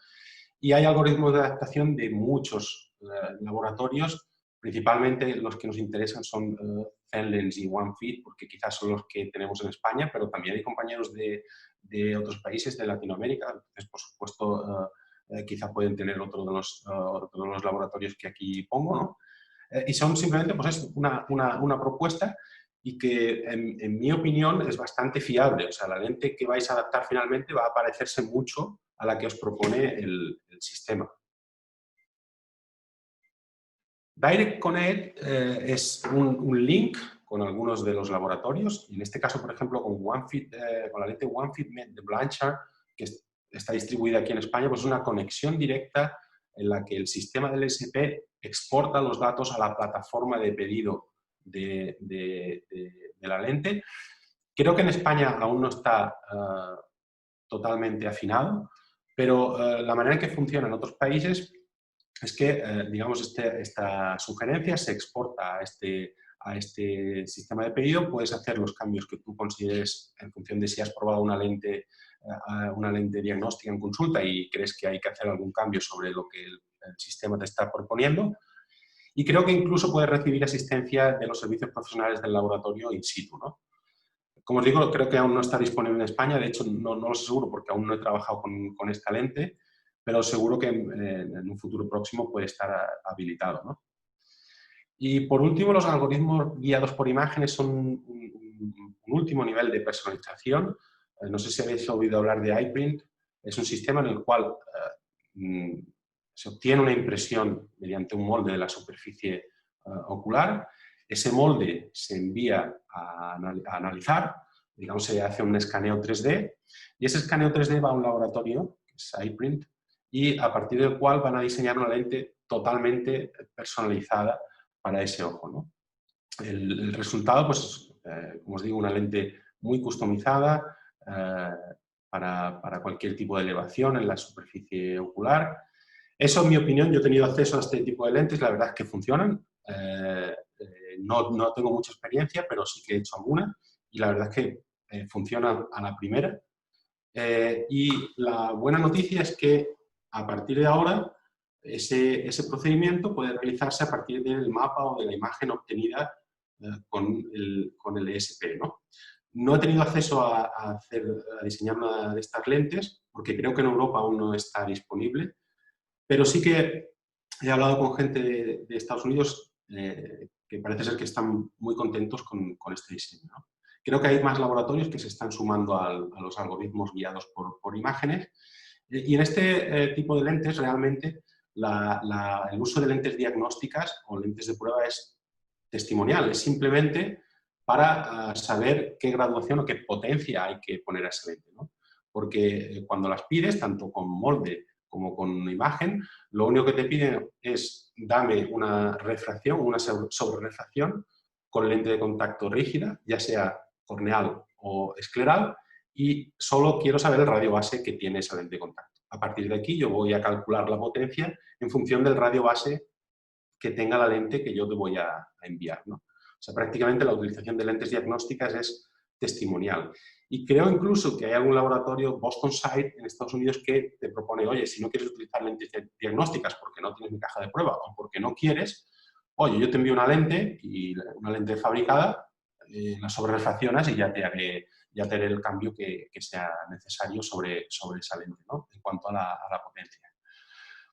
Y hay algoritmos de adaptación de muchos laboratorios, principalmente los que nos interesan son Zenlens y OneFit, porque quizás son los que tenemos en España, pero también hay compañeros de otros países de Latinoamérica. Entonces, por supuesto, quizá pueden tener otro de los laboratorios que aquí pongo, ¿no? Y son simplemente pues, una propuesta y que, en mi opinión, es bastante fiable. O sea, la lente que vais a adaptar finalmente va a parecerse mucho a la que os propone el sistema. Direct Connect es un link con algunos de los laboratorios. Y en este caso, por ejemplo, con OneFit, con la lente OneFit de Blanchard, que está distribuida aquí en España, pues es una conexión directa en la que el sistema del SP exporta los datos a la plataforma de pedido de la lente. Creo que en España aún no está totalmente afinado, pero la manera en que funciona en otros países es que, digamos, esta sugerencia se exporta a este sistema de pedido. Puedes hacer los cambios que tú consideres en función de si has probado una lente diagnóstica en consulta y crees que hay que hacer algún cambio sobre lo que el sistema te está proponiendo. Y creo que incluso puedes recibir asistencia de los servicios profesionales del laboratorio in situ, ¿no? Como os digo, creo que aún no está disponible en España. De hecho, no lo sé seguro porque aún no he trabajado con esta lente, pero seguro que en un futuro próximo puede estar habilitado, ¿no? Y por último, los algoritmos guiados por imágenes son un último nivel de personalización. No sé si habéis oído hablar de iPrint. Es un sistema en el cual se obtiene una impresión mediante un molde de la superficie ocular. Ese molde se envía a analizar, digamos, se hace un escaneo 3D y ese escaneo 3D va a un laboratorio, que es iPrint, y a partir del cual van a diseñar una lente totalmente personalizada para ese ojo, ¿no? El resultado, pues, como os digo, una lente muy customizada para cualquier tipo de elevación en la superficie ocular. Eso, en mi opinión, yo he tenido acceso a este tipo de lentes, la verdad es que funcionan. No tengo mucha experiencia, pero sí que he hecho alguna y la verdad es que funciona a la primera. Y la buena noticia es que a partir de ahora ese procedimiento puede realizarse a partir del mapa o de la imagen obtenida con el ESP, ¿no? No he tenido acceso a diseñar una de estas lentes porque creo que en Europa aún no está disponible, pero sí que he hablado con gente de Estados Unidos que parece ser que están muy contentos con este diseño, ¿no? Creo que hay más laboratorios que se están sumando a los algoritmos guiados por imágenes. Y en este tipo de lentes, realmente, el uso de lentes diagnósticas o lentes de prueba es testimonial. Es simplemente para saber qué graduación o qué potencia hay que poner a esa lente, ¿no? Porque cuando las pides, tanto con molde como con imagen, lo único que te piden es dame una refracción, una sobrerefracción con lente de contacto rígida, ya sea corneal o escleral, y solo quiero saber el radio base que tiene esa lente de contacto. A partir de aquí yo voy a calcular la potencia en función del radio base que tenga la lente que yo te voy a enviar, ¿no? O sea, prácticamente la utilización de lentes diagnósticas es testimonial. Y creo incluso que hay algún laboratorio, Boston Site, en Estados Unidos, que te propone, oye, si no quieres utilizar lentes diagnósticas porque no tienes mi caja de prueba o porque no quieres, oye, yo te envío una lente y una lente fabricada, la sobrerefraccionas y ya te haré el cambio que sea necesario sobre esa lente, ¿no? En cuanto a la potencia.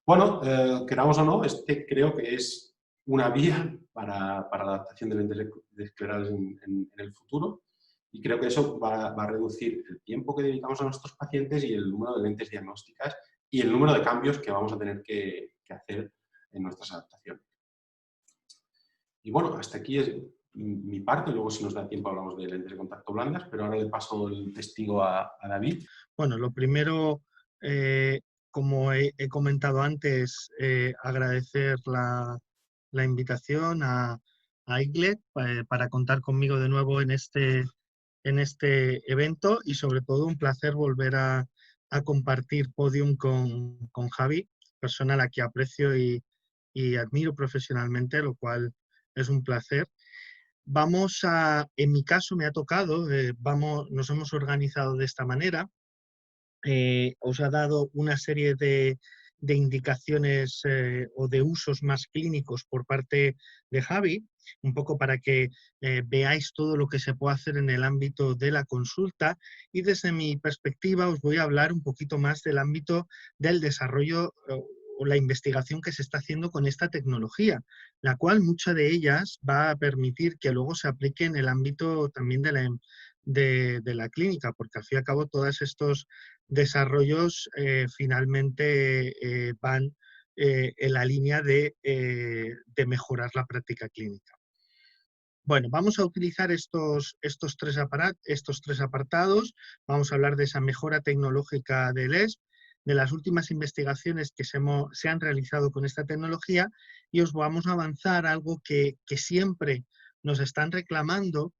Bueno, queramos o no, creo que es una vía para la adaptación de lentes esclerales en el futuro y creo que eso va a reducir el tiempo que dedicamos a nuestros pacientes y el número de lentes diagnósticas y el número de cambios que vamos a tener que hacer en nuestras adaptaciones. Y bueno, hasta aquí es mi parte, luego si nos da tiempo hablamos de lentes de contacto blandas, pero ahora le paso el testigo a David. Bueno, lo primero, como he comentado antes, agradecer la invitación a IGLET para contar conmigo de nuevo en este evento y sobre todo un placer volver a compartir podium con Javi, persona a la que aprecio y admiro profesionalmente, lo cual es un placer. En mi caso me ha tocado, nos hemos organizado de esta manera. Os ha dado una serie de indicaciones o de usos más clínicos por parte de Javi, un poco para que veáis todo lo que se puede hacer en el ámbito de la consulta, y desde mi perspectiva os voy a hablar un poquito más del ámbito del desarrollo o la investigación que se está haciendo con esta tecnología, la cual mucha de ellas va a permitir que luego se aplique en el ámbito también de la clínica, porque al fin y al cabo todos estos desarrollos finalmente van en la línea de mejorar la práctica clínica. Bueno, vamos a utilizar estos tres apartados. Vamos a hablar de esa mejora tecnológica del ESP, de las últimas investigaciones que se han realizado con esta tecnología, y os vamos a avanzar algo que siempre nos están reclamando,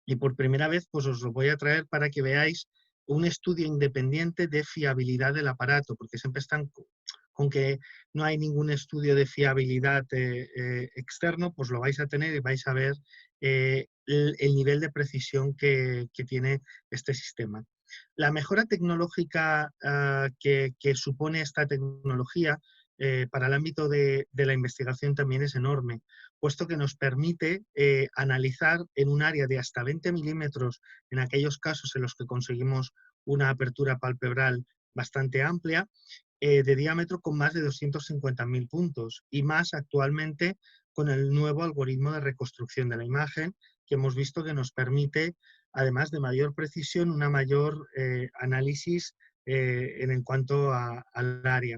y por primera vez pues os lo voy a traer para que veáis un estudio independiente de fiabilidad del aparato, porque siempre están con que no hay ningún estudio de fiabilidad externo, pues lo vais a tener y vais a ver el nivel de precisión que tiene este sistema. La mejora tecnológica que supone esta tecnología para el ámbito de la investigación también es enorme, puesto que nos permite analizar en un área de hasta 20 milímetros, en aquellos casos en los que conseguimos una apertura palpebral bastante amplia, de diámetro con más de 250.000 puntos, y más actualmente con el nuevo algoritmo de reconstrucción de la imagen, que hemos visto que nos permite, además de mayor precisión, una mayor análisis en cuanto al área.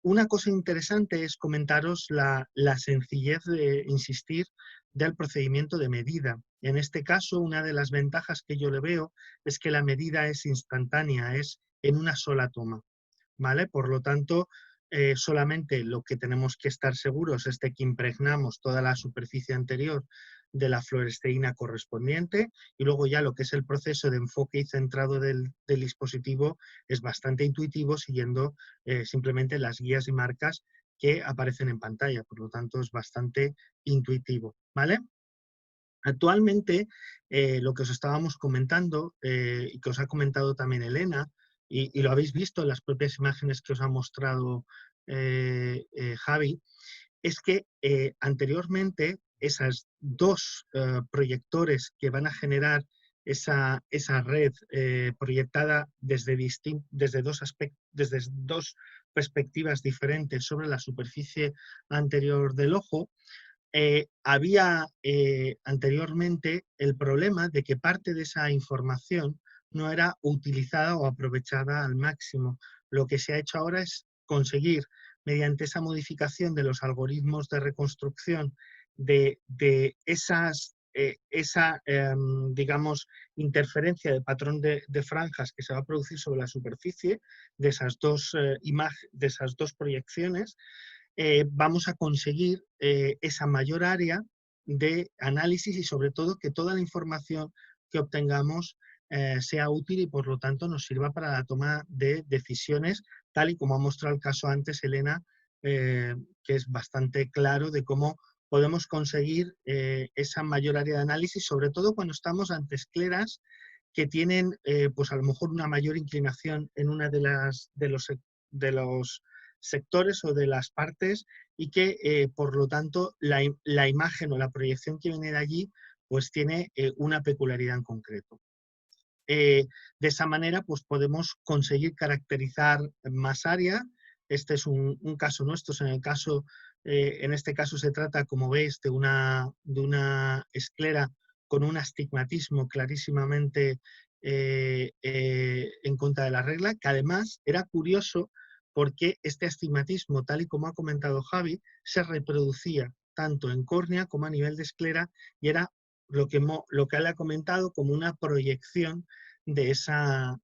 Una cosa interesante es comentaros la sencillez de insistir del procedimiento de medida. En este caso, una de las ventajas que yo le veo es que la medida es instantánea, es en una sola toma, ¿vale? Por lo tanto, solamente lo que tenemos que estar seguros es de que impregnamos toda la superficie anterior de la fluoresteína correspondiente, y luego ya lo que es el proceso de enfoque y centrado del dispositivo es bastante intuitivo, siguiendo simplemente las guías y marcas que aparecen en pantalla, por lo tanto es bastante intuitivo, ¿vale? Actualmente, lo que os estábamos comentando, y que os ha comentado también Elena, y lo habéis visto en las propias imágenes que os ha mostrado Javi, es que anteriormente esas dos proyectores que van a generar esa red proyectada desde dos perspectivas diferentes sobre la superficie anterior del ojo, había anteriormente el problema de que parte de esa información no era utilizada o aprovechada al máximo. Lo que se ha hecho ahora es conseguir, mediante esa modificación de los algoritmos de reconstrucción de esa, digamos, interferencia de patrón de franjas que se va a producir sobre la superficie de esas dos proyecciones, vamos a conseguir esa mayor área de análisis y sobre todo que toda la información que obtengamos sea útil y por lo tanto nos sirva para la toma de decisiones, tal y como ha mostrado el caso antes Elena, que es bastante claro de cómo podemos conseguir esa mayor área de análisis, sobre todo cuando estamos ante escleras que tienen pues a lo mejor una mayor inclinación en una de los sectores o de las partes y que por lo tanto la imagen o la proyección que viene de allí pues tiene una peculiaridad en concreto. De esa manera pues podemos conseguir caracterizar más área. Este es un caso nuestro. En este caso se trata, como veis, de una esclera con un astigmatismo clarísimamente en contra de la regla, que además era curioso porque este astigmatismo, tal y como ha comentado Javi, se reproducía tanto en córnea como a nivel de esclera y era lo que él ha comentado como una proyección de esa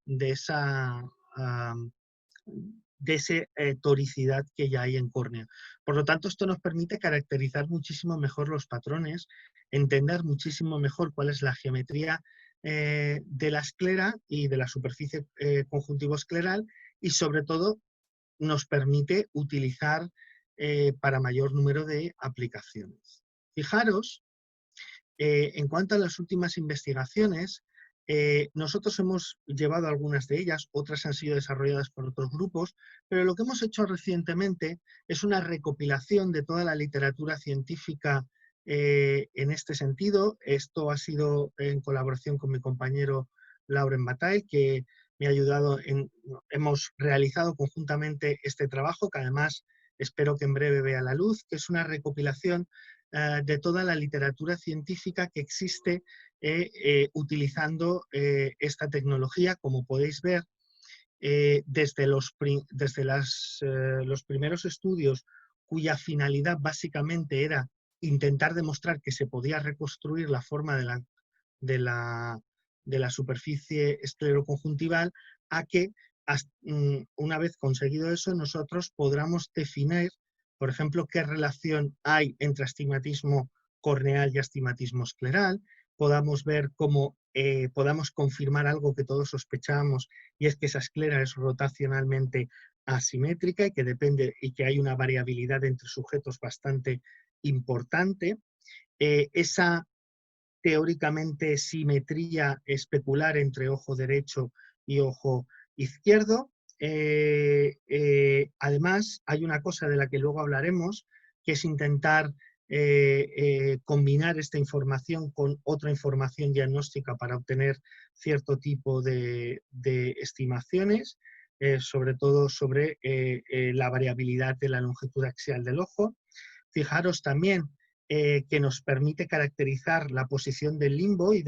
toricidad que ya hay en córnea. Por lo tanto, esto nos permite caracterizar muchísimo mejor los patrones, entender muchísimo mejor cuál es la geometría de la esclera y de la superficie conjuntivo-escleral y sobre todo nos permite utilizar para mayor número de aplicaciones. Fijaros, en cuanto a las últimas investigaciones, nosotros hemos llevado algunas de ellas, otras han sido desarrolladas por otros grupos, pero lo que hemos hecho recientemente es una recopilación de toda la literatura científica en este sentido. Esto ha sido en colaboración con mi compañero Lauren Bataille, que me ha ayudado. Hemos realizado conjuntamente este trabajo, que además espero que en breve vea la luz, que es una recopilación de toda la literatura científica que existe utilizando esta tecnología. Como podéis ver, desde los primeros estudios cuya finalidad básicamente era intentar demostrar que se podía reconstruir la forma de la superficie escleroconjuntival, a que una vez conseguido eso nosotros podamos definir, por ejemplo, qué relación hay entre astigmatismo corneal y astigmatismo escleral, podamos ver cómo podamos confirmar algo que todos sospechábamos, y es que esa esclera es rotacionalmente asimétrica y que depende y que hay una variabilidad entre sujetos bastante importante. Esa teóricamente simetría especular entre ojo derecho y ojo izquierdo. Además, hay una cosa de la que luego hablaremos, que es intentar combinar esta información con otra información diagnóstica para obtener cierto tipo de estimaciones, sobre todo sobre la variabilidad de la longitud axial del ojo. Fijaros también que nos permite caracterizar la posición del limbo y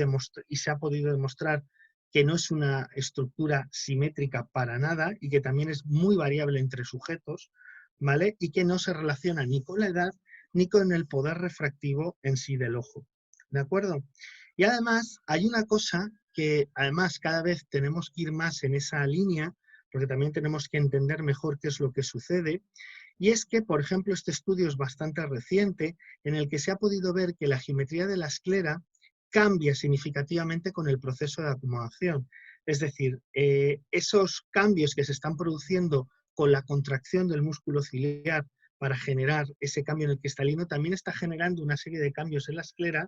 se ha podido demostrar que no es una estructura simétrica para nada y que también es muy variable entre sujetos, ¿vale? Y que no se relaciona ni con la edad ni con el poder refractivo en sí del ojo, ¿de acuerdo? Y además hay una cosa que además cada vez tenemos que ir más en esa línea, porque también tenemos que entender mejor qué es lo que sucede, Y es que, por ejemplo, este estudio es bastante reciente, en el que se ha podido ver que la geometría de la esclera cambia significativamente con el proceso de acomodación. Es decir, esos cambios que se están produciendo con la contracción del músculo ciliar para generar ese cambio en el cristalino, también está generando una serie de cambios en la esclera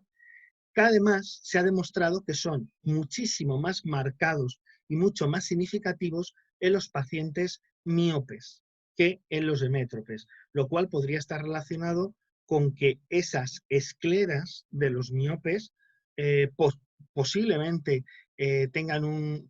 que además se ha demostrado que son muchísimo más marcados y mucho más significativos en los pacientes míopes que en los emétropes, lo cual podría estar relacionado con que esas escleras de los miopes posiblemente tengan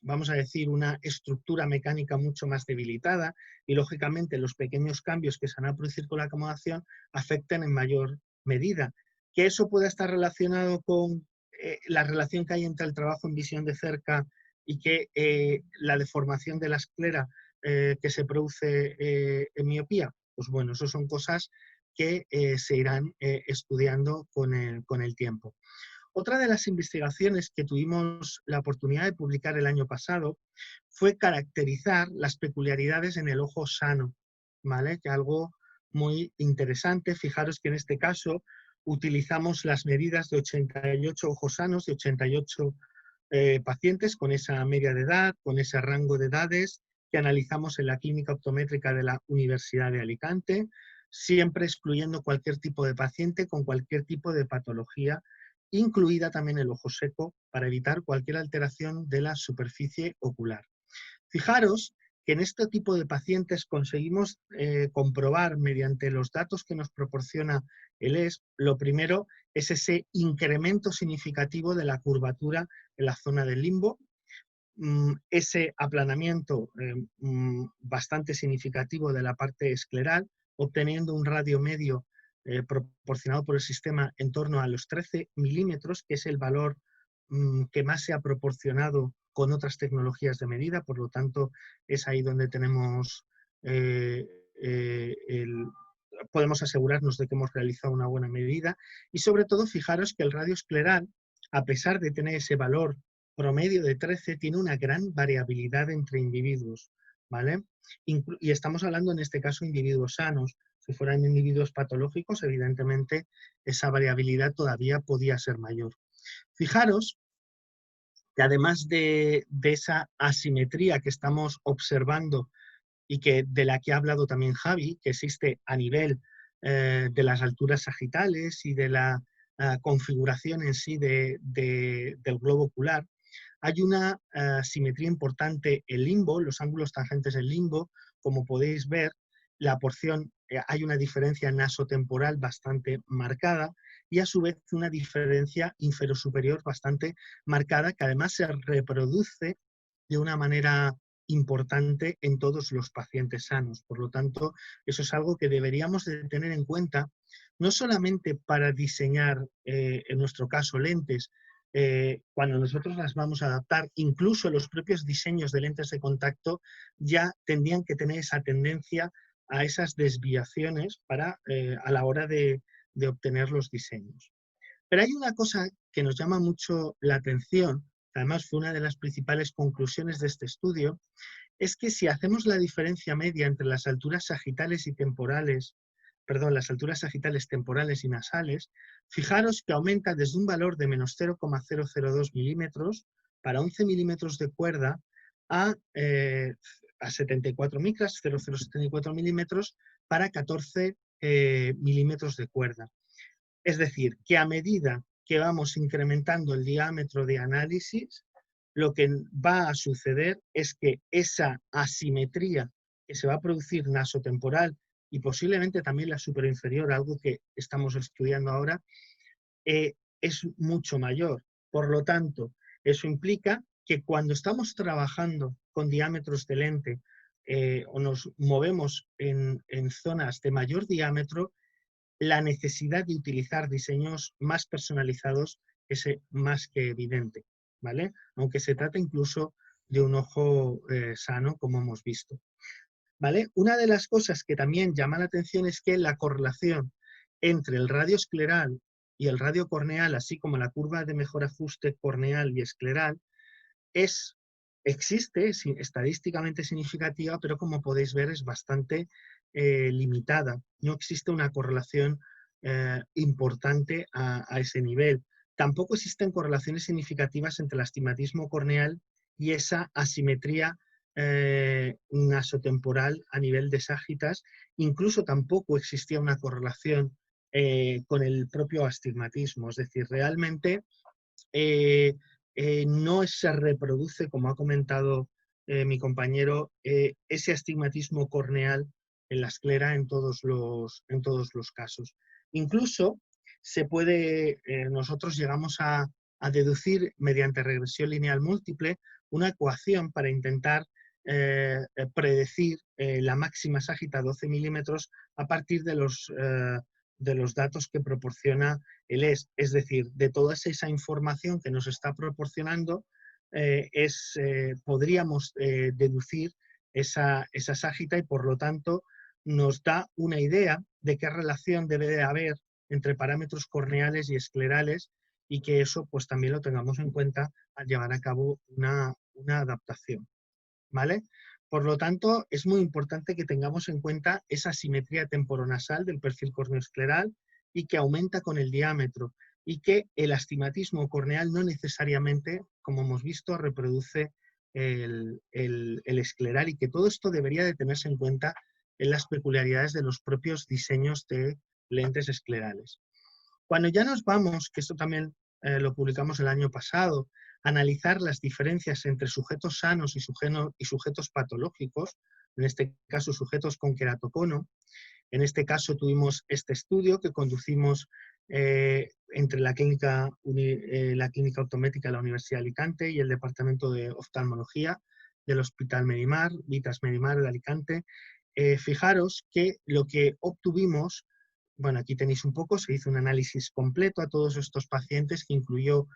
vamos a decir, una estructura mecánica mucho más debilitada y, lógicamente, los pequeños cambios que se van a producir con la acomodación afecten en mayor medida. Que eso pueda estar relacionado con la relación que hay entre el trabajo en visión de cerca y que la deformación de la esclera que se produce en miopía. Pues bueno, eso son cosas que se irán estudiando con el tiempo. Otra de las investigaciones que tuvimos la oportunidad de publicar el año pasado fue caracterizar las peculiaridades en el ojo sano, ¿vale? Que algo muy interesante. Fijaros que en este caso utilizamos las medidas de 88 ojos sanos, de 88 pacientes con esa media de edad, con ese rango de edades que analizamos en la clínica optométrica de la Universidad de Alicante, siempre excluyendo cualquier tipo de paciente con cualquier tipo de patología, incluida también el ojo seco, para evitar cualquier alteración de la superficie ocular. Fijaros que en este tipo de pacientes conseguimos comprobar mediante los datos que nos proporciona el ESP, lo primero es ese incremento significativo de la curvatura en la zona del limbo, ese aplanamiento bastante significativo de la parte escleral, obteniendo un radio medio proporcionado por el sistema en torno a los 13 milímetros, que es el valor que más se ha proporcionado con otras tecnologías de medida, por lo tanto es ahí donde tenemos podemos asegurarnos de que hemos realizado una buena medida y sobre todo fijaros que el radio escleral, a pesar de tener ese valor promedio de 13, tiene una gran variabilidad entre individuos, ¿vale? Y estamos hablando en este caso de individuos sanos. Si fueran individuos patológicos, evidentemente esa variabilidad todavía podía ser mayor. Fijaros que además de esa asimetría que estamos observando y de la que ha hablado también Javi, que existe a nivel de las alturas sagitales y de la configuración en sí del globo ocular, hay una simetría importante en limbo, los ángulos tangentes en limbo, como podéis ver, la porción, hay una diferencia nasotemporal bastante marcada y a su vez una diferencia infero-superior bastante marcada que además se reproduce de una manera importante en todos los pacientes sanos. Por lo tanto, eso es algo que deberíamos de tener en cuenta, no solamente para diseñar, en nuestro caso, lentes, cuando nosotros las vamos a adaptar, incluso los propios diseños de lentes de contacto ya tendrían que tener esa tendencia a esas desviaciones a la hora de obtener los diseños. Pero hay una cosa que nos llama mucho la atención, que además fue una de las principales conclusiones de este estudio, es que si hacemos la diferencia media entre las alturas sagitales y temporales, perdón, las alturas sagitales temporales y nasales, fijaros que aumenta desde un valor de menos 0,002 milímetros para 11 milímetros de cuerda a 74 micras, 0,074 milímetros para 14 milímetros de cuerda. Es decir, que a medida que vamos incrementando el diámetro de análisis, lo que va a suceder es que esa asimetría que se va a producir nasotemporal y posiblemente también la superinferior, algo que estamos estudiando ahora, es mucho mayor. Por lo tanto, eso implica que cuando estamos trabajando con diámetros de lente o nos movemos en zonas de mayor diámetro, la necesidad de utilizar diseños más personalizados es más que evidente, ¿vale? Aunque se trate incluso de un ojo sano, como hemos visto. ¿Vale? Una de las cosas que también llama la atención es que la correlación entre el radio escleral y el radio corneal, así como la curva de mejor ajuste corneal y escleral, es existe, estadísticamente significativa, pero como podéis ver es bastante limitada. No existe una correlación importante a ese nivel. Tampoco existen correlaciones significativas entre el astigmatismo corneal y esa asimetría nasotemporal a nivel de ságitas. Incluso tampoco existía una correlación con el propio astigmatismo. Es decir, realmente no se reproduce, como ha comentado mi compañero, ese astigmatismo corneal en la esclera en todos los casos. Incluso se puede, nosotros llegamos a deducir mediante regresión lineal múltiple una ecuación para intentar predecir la máxima ságita 12 milímetros a partir de los datos que proporciona el ES. Es decir, de toda esa información que nos está proporcionando, podríamos deducir esa ságita y por lo tanto nos da una idea de qué relación debe de haber entre parámetros corneales y esclerales y que eso pues también lo tengamos en cuenta al llevar a cabo una adaptación. ¿Vale? Por lo tanto, es muy importante que tengamos en cuenta esa simetría temporonasal del perfil corneoescleral y que aumenta con el diámetro y que el astigmatismo corneal no necesariamente, como hemos visto, reproduce el escleral y que todo esto debería de tenerse en cuenta en las peculiaridades de los propios diseños de lentes esclerales. Cuando ya nos vamos, que esto también lo publicamos el año pasado, analizar las diferencias entre sujetos sanos y sujetos patológicos, en este caso sujetos con queratocono. En este caso tuvimos este estudio que conducimos entre la clínica optométrica de la Universidad de Alicante y el Departamento de Oftalmología del Hospital Medimar, Vitas Medimar de Alicante. Fijaros que lo que obtuvimos, bueno, aquí tenéis un poco, se hizo un análisis completo a todos estos pacientes que incluyó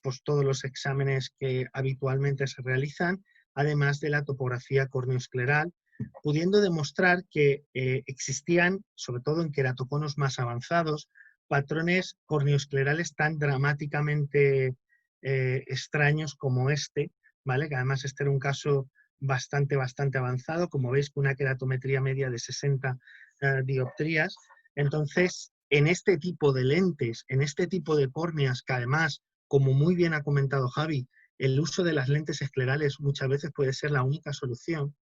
pues todos los exámenes que habitualmente se realizan, además de la topografía corneoescleral, pudiendo demostrar que existían, sobre todo en queratoconos más avanzados, patrones corneoesclerales tan dramáticamente extraños como este, ¿vale? Que además este era un caso bastante avanzado, como veis, con una queratometría media de 60 dioptrías. Entonces, en este tipo de lentes, en este tipo de córneas, que además, como muy bien ha comentado Javi, el uso de las lentes esclerales muchas veces puede ser la única solución,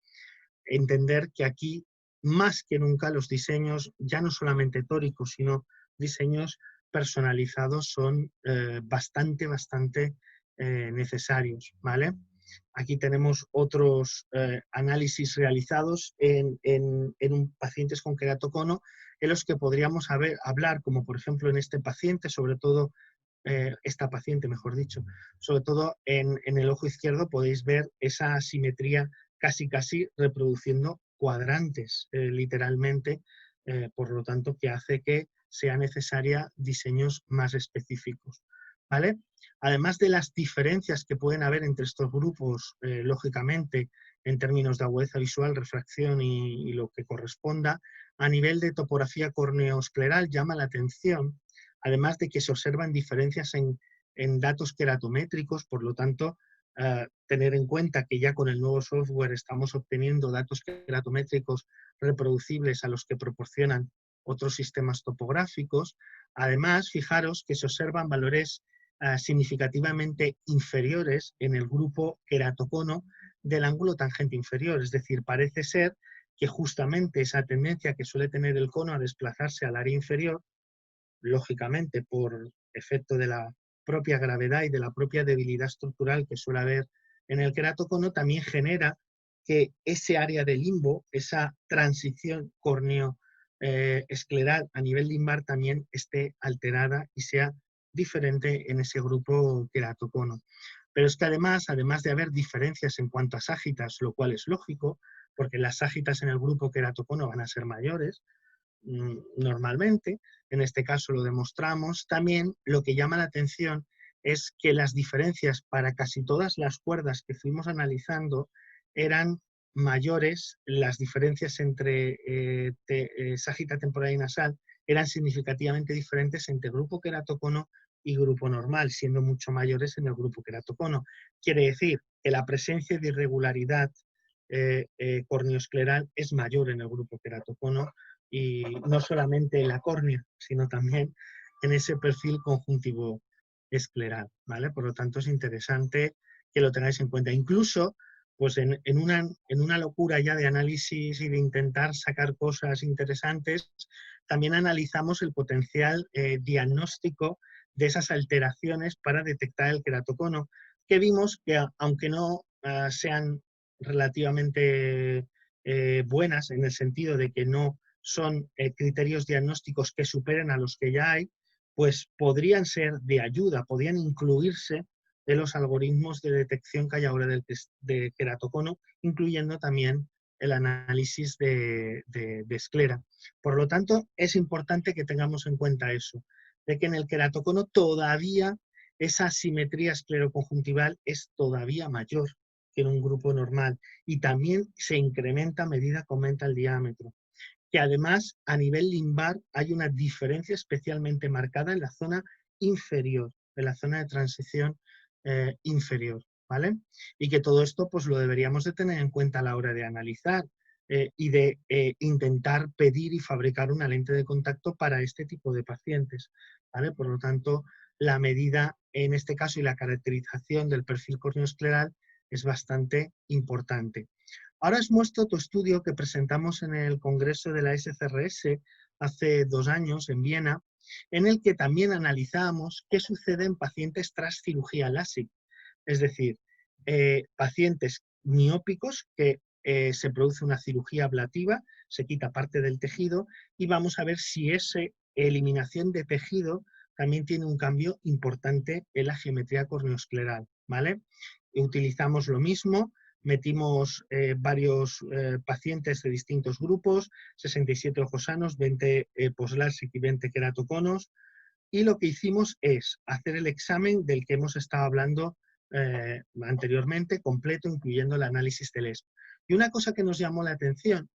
entender que aquí, más que nunca, los diseños, ya no solamente tóricos, sino diseños personalizados son bastante necesarios, ¿vale? Aquí tenemos otros análisis realizados en pacientes con queratocono, en los que podríamos hablar, como por ejemplo en este paciente, sobre todo esta paciente, mejor dicho, sobre todo en el ojo izquierdo podéis ver esa asimetría casi reproduciendo cuadrantes, literalmente, por lo tanto, que hace que sea necesaria diseños más específicos, ¿vale? Además de las diferencias que pueden haber entre estos grupos, lógicamente, en términos de agudeza visual, refracción y lo que corresponda, a nivel de topografía corneoescleral llama la atención, además de que se observan diferencias en datos queratométricos, por lo tanto, tener en cuenta que ya con el nuevo software estamos obteniendo datos queratométricos reproducibles a los que proporcionan otros sistemas topográficos. Además, fijaros que se observan valores significativamente inferiores en el grupo queratocono del ángulo tangente inferior, es decir, parece ser que justamente esa tendencia que suele tener el cono a desplazarse al área inferior, lógicamente por efecto de la propia gravedad y de la propia debilidad estructural que suele haber en el queratocono, también genera que ese área de limbo, esa transición córneo-escleral a nivel limbar también esté alterada y sea diferente en ese grupo queratocono. Pero es que además de haber diferencias en cuanto a ságitas, lo cual es lógico, porque las ságitas en el grupo queratocono van a ser mayores, normalmente, en este caso lo demostramos, también lo que llama la atención es que las diferencias para casi todas las cuerdas que fuimos analizando eran mayores, las diferencias entre ságita temporal y nasal eran significativamente diferentes entre grupo queratocono y grupo normal, siendo mucho mayores en el grupo queratocono. Quiere decir que la presencia de irregularidad corneoescleral es mayor en el grupo queratocono, y no solamente en la córnea, sino también en ese perfil conjuntivo escleral, ¿vale? Por lo tanto, es interesante que lo tengáis en cuenta. Incluso, pues en una locura ya de análisis y de intentar sacar cosas interesantes, también analizamos el potencial diagnóstico de esas alteraciones para detectar el queratocono, que vimos que aunque no sean relativamente buenas, en el sentido de que no son criterios diagnósticos que superen a los que ya hay, pues podrían ser de ayuda, podrían incluirse en los algoritmos de detección que hay ahora de queratocono, incluyendo también el análisis de esclera. Por lo tanto, es importante que tengamos en cuenta eso, de que en el queratocono todavía esa asimetría escleroconjuntival es todavía mayor que en un grupo normal, y también se incrementa a medida que aumenta el diámetro. Que además a nivel limbar hay una diferencia especialmente marcada en la zona inferior, en la zona de transición inferior, ¿vale? Y que todo esto pues lo deberíamos de tener en cuenta a la hora de analizar y de intentar pedir y fabricar una lente de contacto para este tipo de pacientes, ¿vale? Por lo tanto, la medida en este caso y la caracterización del perfil corneoescleral es bastante importante. Ahora os muestro otro estudio que presentamos en el Congreso de la SCRS hace 2 años en Viena, en el que también analizábamos qué sucede en pacientes tras cirugía LASIK, es decir, pacientes miópicos que se produce una cirugía ablativa, se quita parte del tejido y vamos a ver si esa eliminación de tejido también tiene un cambio importante en la geometría corneoescleral, ¿vale? Utilizamos lo mismo. Metimos varios pacientes de distintos grupos, 67 ojos sanos, 20 post-LASIK y 20 queratoconos, y lo que hicimos es hacer el examen del que hemos estado hablando anteriormente, completo, incluyendo el análisis del ESP. Y una cosa que nos llamó la atención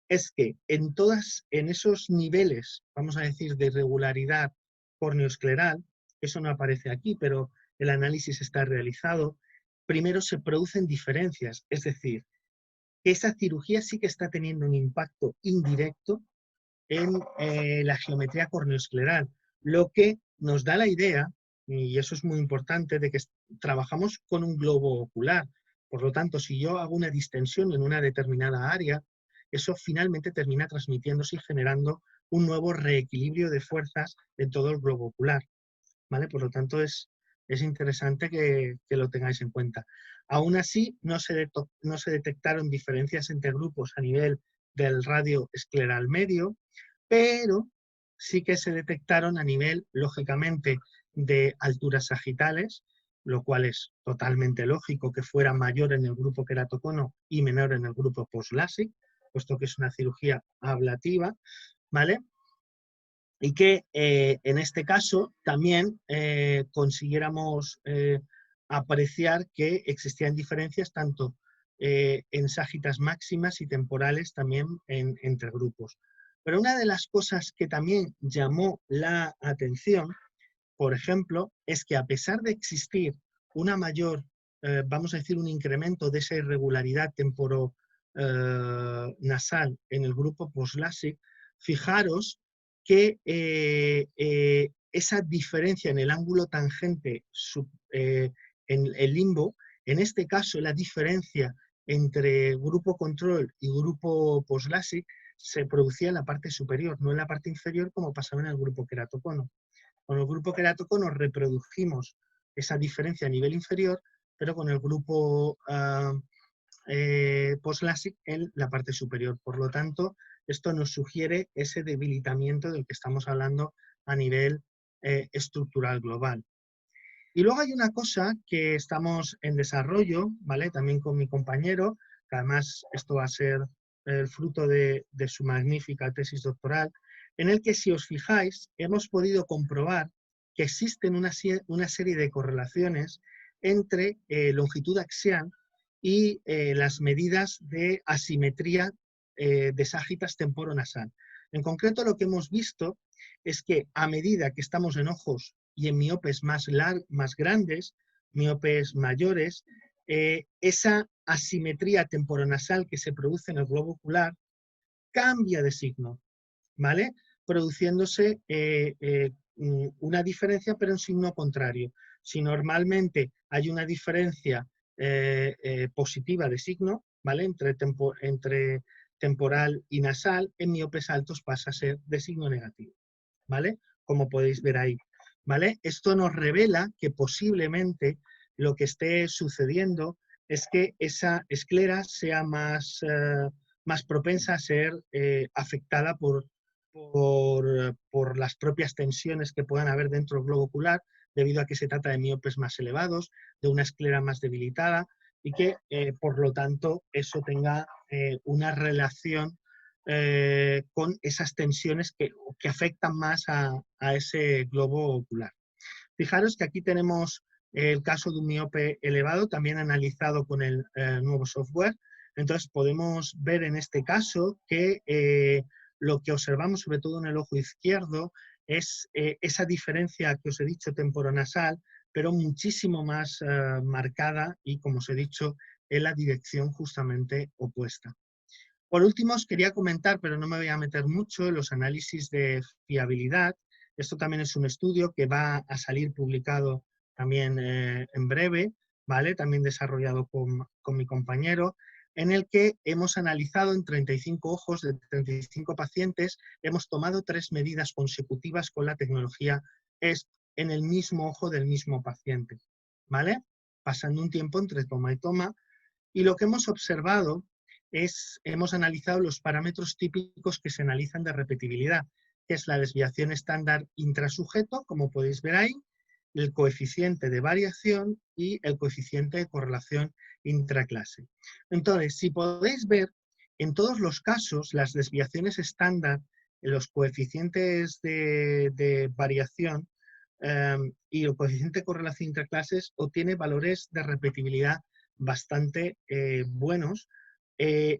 es que en esos niveles, vamos a decir, de irregularidad corneoescleral, eso no aparece aquí, pero el análisis está realizado, primero se producen diferencias, es decir, que esa cirugía sí que está teniendo un impacto indirecto en la geometría corneoescleral, lo que nos da la idea, y eso es muy importante, de que trabajamos con un globo ocular. Por lo tanto, si yo hago una distensión en una determinada área, eso finalmente termina transmitiéndose y generando un nuevo reequilibrio de fuerzas en todo el globo ocular, ¿vale? Por lo tanto, es interesante que lo tengáis en cuenta. Aún así, no se detectaron diferencias entre grupos a nivel del radio escleral medio, pero sí que se detectaron a nivel, lógicamente, de alturas sagitales, lo cual es totalmente lógico que fuera mayor en el grupo queratocono y menor en el grupo post-LASIK, puesto que es una cirugía ablativa, ¿vale? Y que en este caso también consiguiéramos apreciar que existían diferencias tanto en sagitas máximas y temporales también entre grupos. Pero una de las cosas que también llamó la atención, por ejemplo, es que a pesar de existir una mayor, vamos a decir, un incremento de esa irregularidad temporo-nasal en el grupo post-LASIK, fijaros que esa diferencia en el ángulo tangente en el limbo, en este caso la diferencia entre grupo control y grupo post-LASIK se producía en la parte superior, no en la parte inferior como pasaba en el grupo queratocono. Con el grupo queratocono reprodujimos esa diferencia a nivel inferior, pero con el grupo post-LASIK en la parte superior. Por lo tanto, esto nos sugiere ese debilitamiento del que estamos hablando a nivel estructural global. Y luego hay una cosa que estamos en desarrollo, ¿vale? También con mi compañero, que además esto va a ser el fruto de su magnífica tesis doctoral, en el que, si os fijáis, hemos podido comprobar que existen una serie de correlaciones entre longitud axial y las medidas de asimetría de sagitas temporonasal. En concreto, lo que hemos visto es que a medida que estamos en ojos y en miopes más grandes, miopes mayores, esa asimetría temporonasal que se produce en el globo ocular cambia de signo, ¿vale? Produciéndose una diferencia, pero en signo contrario. Si normalmente hay una diferencia positiva de signo, ¿vale? Entre temporal y nasal, en miopes altos pasa a ser de signo negativo, ¿vale? Como podéis ver ahí, ¿vale? Esto nos revela que posiblemente lo que esté sucediendo es que esa esclera sea más propensa a ser afectada por las propias tensiones que puedan haber dentro del globo ocular, debido a que se trata de miopes más elevados, de una esclera más debilitada, y que, por lo tanto, eso tenga una relación con esas tensiones que afectan más a ese globo ocular. Fijaros que aquí tenemos el caso de un miope elevado, también analizado con el nuevo software. Entonces podemos ver en este caso que lo que observamos, sobre todo en el ojo izquierdo, es esa diferencia que os he dicho temporonasal, pero muchísimo más marcada y, como os he dicho, en la dirección justamente opuesta. Por último, os quería comentar, pero no me voy a meter mucho, en los análisis de fiabilidad. Esto también es un estudio que va a salir publicado también en breve, ¿vale? También desarrollado con mi compañero, en el que hemos analizado en 35 ojos de 35 pacientes, hemos tomado 3 medidas consecutivas con la tecnología ESP en el mismo ojo del mismo paciente, ¿vale? Pasando un tiempo entre toma y toma. Y lo que hemos observado hemos analizado los parámetros típicos que se analizan de repetibilidad, que es la desviación estándar intrasujeto, como podéis ver ahí, el coeficiente de variación y el coeficiente de correlación intraclase. Entonces, si podéis ver, en todos los casos, las desviaciones estándar, los coeficientes de variación y el coeficiente de correlación intraclases obtiene valores de repetibilidad bastante buenos.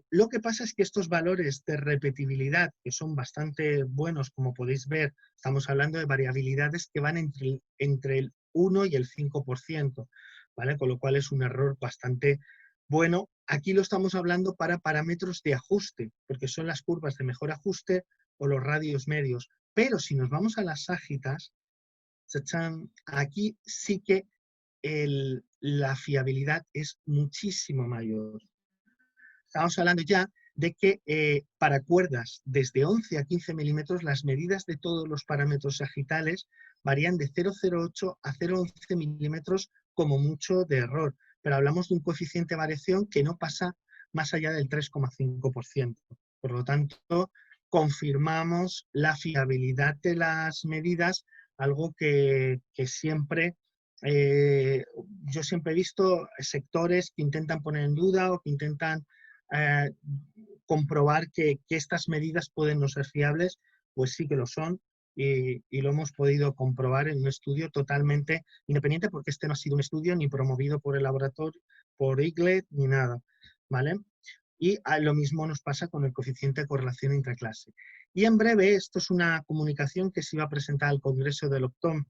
Lo que pasa es que estos valores de repetibilidad, que son bastante buenos, como podéis ver, estamos hablando de variabilidades que van entre el 1 y el 5%, ¿vale? Con lo cual es un error bastante bueno. Aquí lo estamos hablando para parámetros de ajuste, porque son las curvas de mejor ajuste o los radios medios. Pero si nos vamos a las ságitas, aquí sí que la fiabilidad es muchísimo mayor. Estamos hablando ya de que para cuerdas desde 11 a 15 milímetros las medidas de todos los parámetros sagitales varían de 0,08 a 0,11 milímetros como mucho de error, pero hablamos de un coeficiente de variación que no pasa más allá del 3,5%. Por lo tanto, confirmamos la fiabilidad de las medidas, algo que siempre... yo siempre he visto sectores que intentan poner en duda o que intentan comprobar que estas medidas pueden no ser fiables, pues sí que lo son y lo hemos podido comprobar en un estudio totalmente independiente, porque este no ha sido un estudio ni promovido por el laboratorio, por Eaglet, ni nada, ¿vale? Y lo mismo nos pasa con el coeficiente de correlación intraclase. Y en breve, esto es una comunicación que se iba a presentar al Congreso del OCTOM,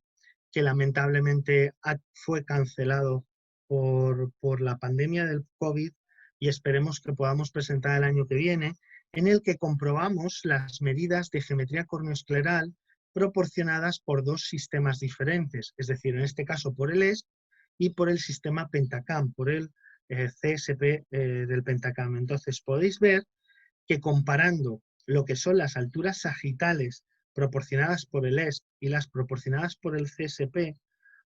que lamentablemente fue cancelado por la pandemia del COVID, y esperemos que podamos presentar el año que viene, en el que comprobamos las medidas de geometría corneoescleral proporcionadas por 2 sistemas diferentes, es decir, en este caso por el ESP y por el sistema Pentacam, por el CSP del Pentacam. Entonces podéis ver que, comparando lo que son las alturas sagitales proporcionadas por el ESP y las proporcionadas por el CSP,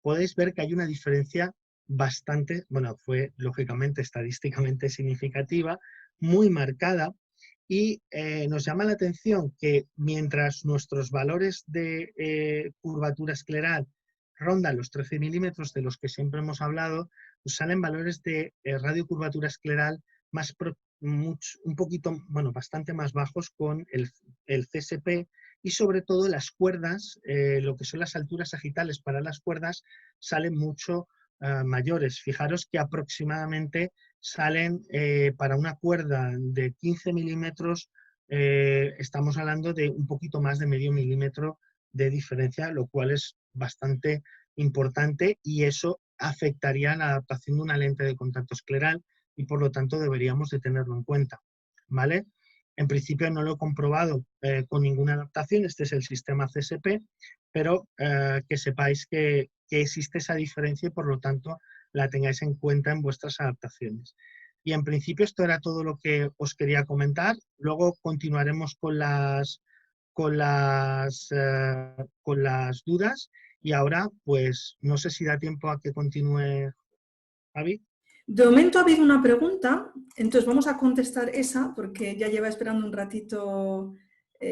podéis ver que hay una diferencia bastante, bueno, fue lógicamente estadísticamente significativa, muy marcada, y nos llama la atención que mientras nuestros valores de curvatura escleral rondan los 13 milímetros de los que siempre hemos hablado, nos salen valores de radiocurvatura escleral un poquito, bueno, bastante más bajos con el CSP, y sobre todo las cuerdas, lo que son las alturas sagitales para las cuerdas, salen mucho mayores. Fijaros que aproximadamente salen para una cuerda de 15 milímetros, estamos hablando de un poquito más de medio milímetro de diferencia, lo cual es bastante importante y eso afectaría la adaptación de una lente de contacto escleral y por lo tanto deberíamos de tenerlo en cuenta, ¿vale? En principio no lo he comprobado con ninguna adaptación, este es el sistema CSP, pero que sepáis que existe esa diferencia y por lo tanto la tengáis en cuenta en vuestras adaptaciones. Y en principio esto era todo lo que os quería comentar. Luego continuaremos con las dudas y ahora pues no sé si da tiempo a que continúe Javi. De momento ha habido una pregunta, entonces vamos a contestar esa porque ya lleva esperando un ratito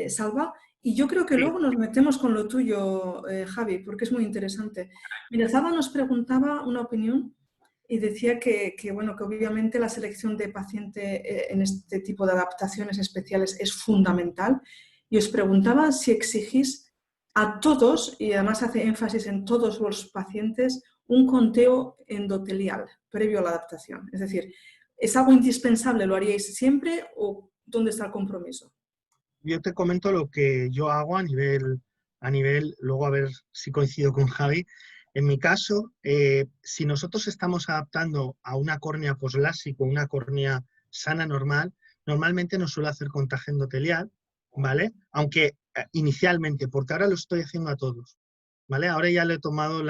Salva y yo creo que luego nos metemos con lo tuyo, Javi, porque es muy interesante. Mira, Salva nos preguntaba una opinión y decía bueno, que obviamente la selección de paciente en este tipo de adaptaciones especiales es fundamental y os preguntaba si exigís a todos, y además hace énfasis en todos los pacientes, un conteo endotelial previo a la adaptación. Es decir, ¿es algo indispensable? ¿Lo haríais siempre o dónde está el compromiso? Yo te comento lo que yo hago a nivel, luego a ver si coincido con Javi. En mi caso, si nosotros estamos adaptando a una córnea poslásica, una córnea sana normal, normalmente no suele hacer contagio endotelial, ¿vale? Aunque inicialmente, porque ahora lo estoy haciendo a todos, ¿vale? Ahora ya le he tomado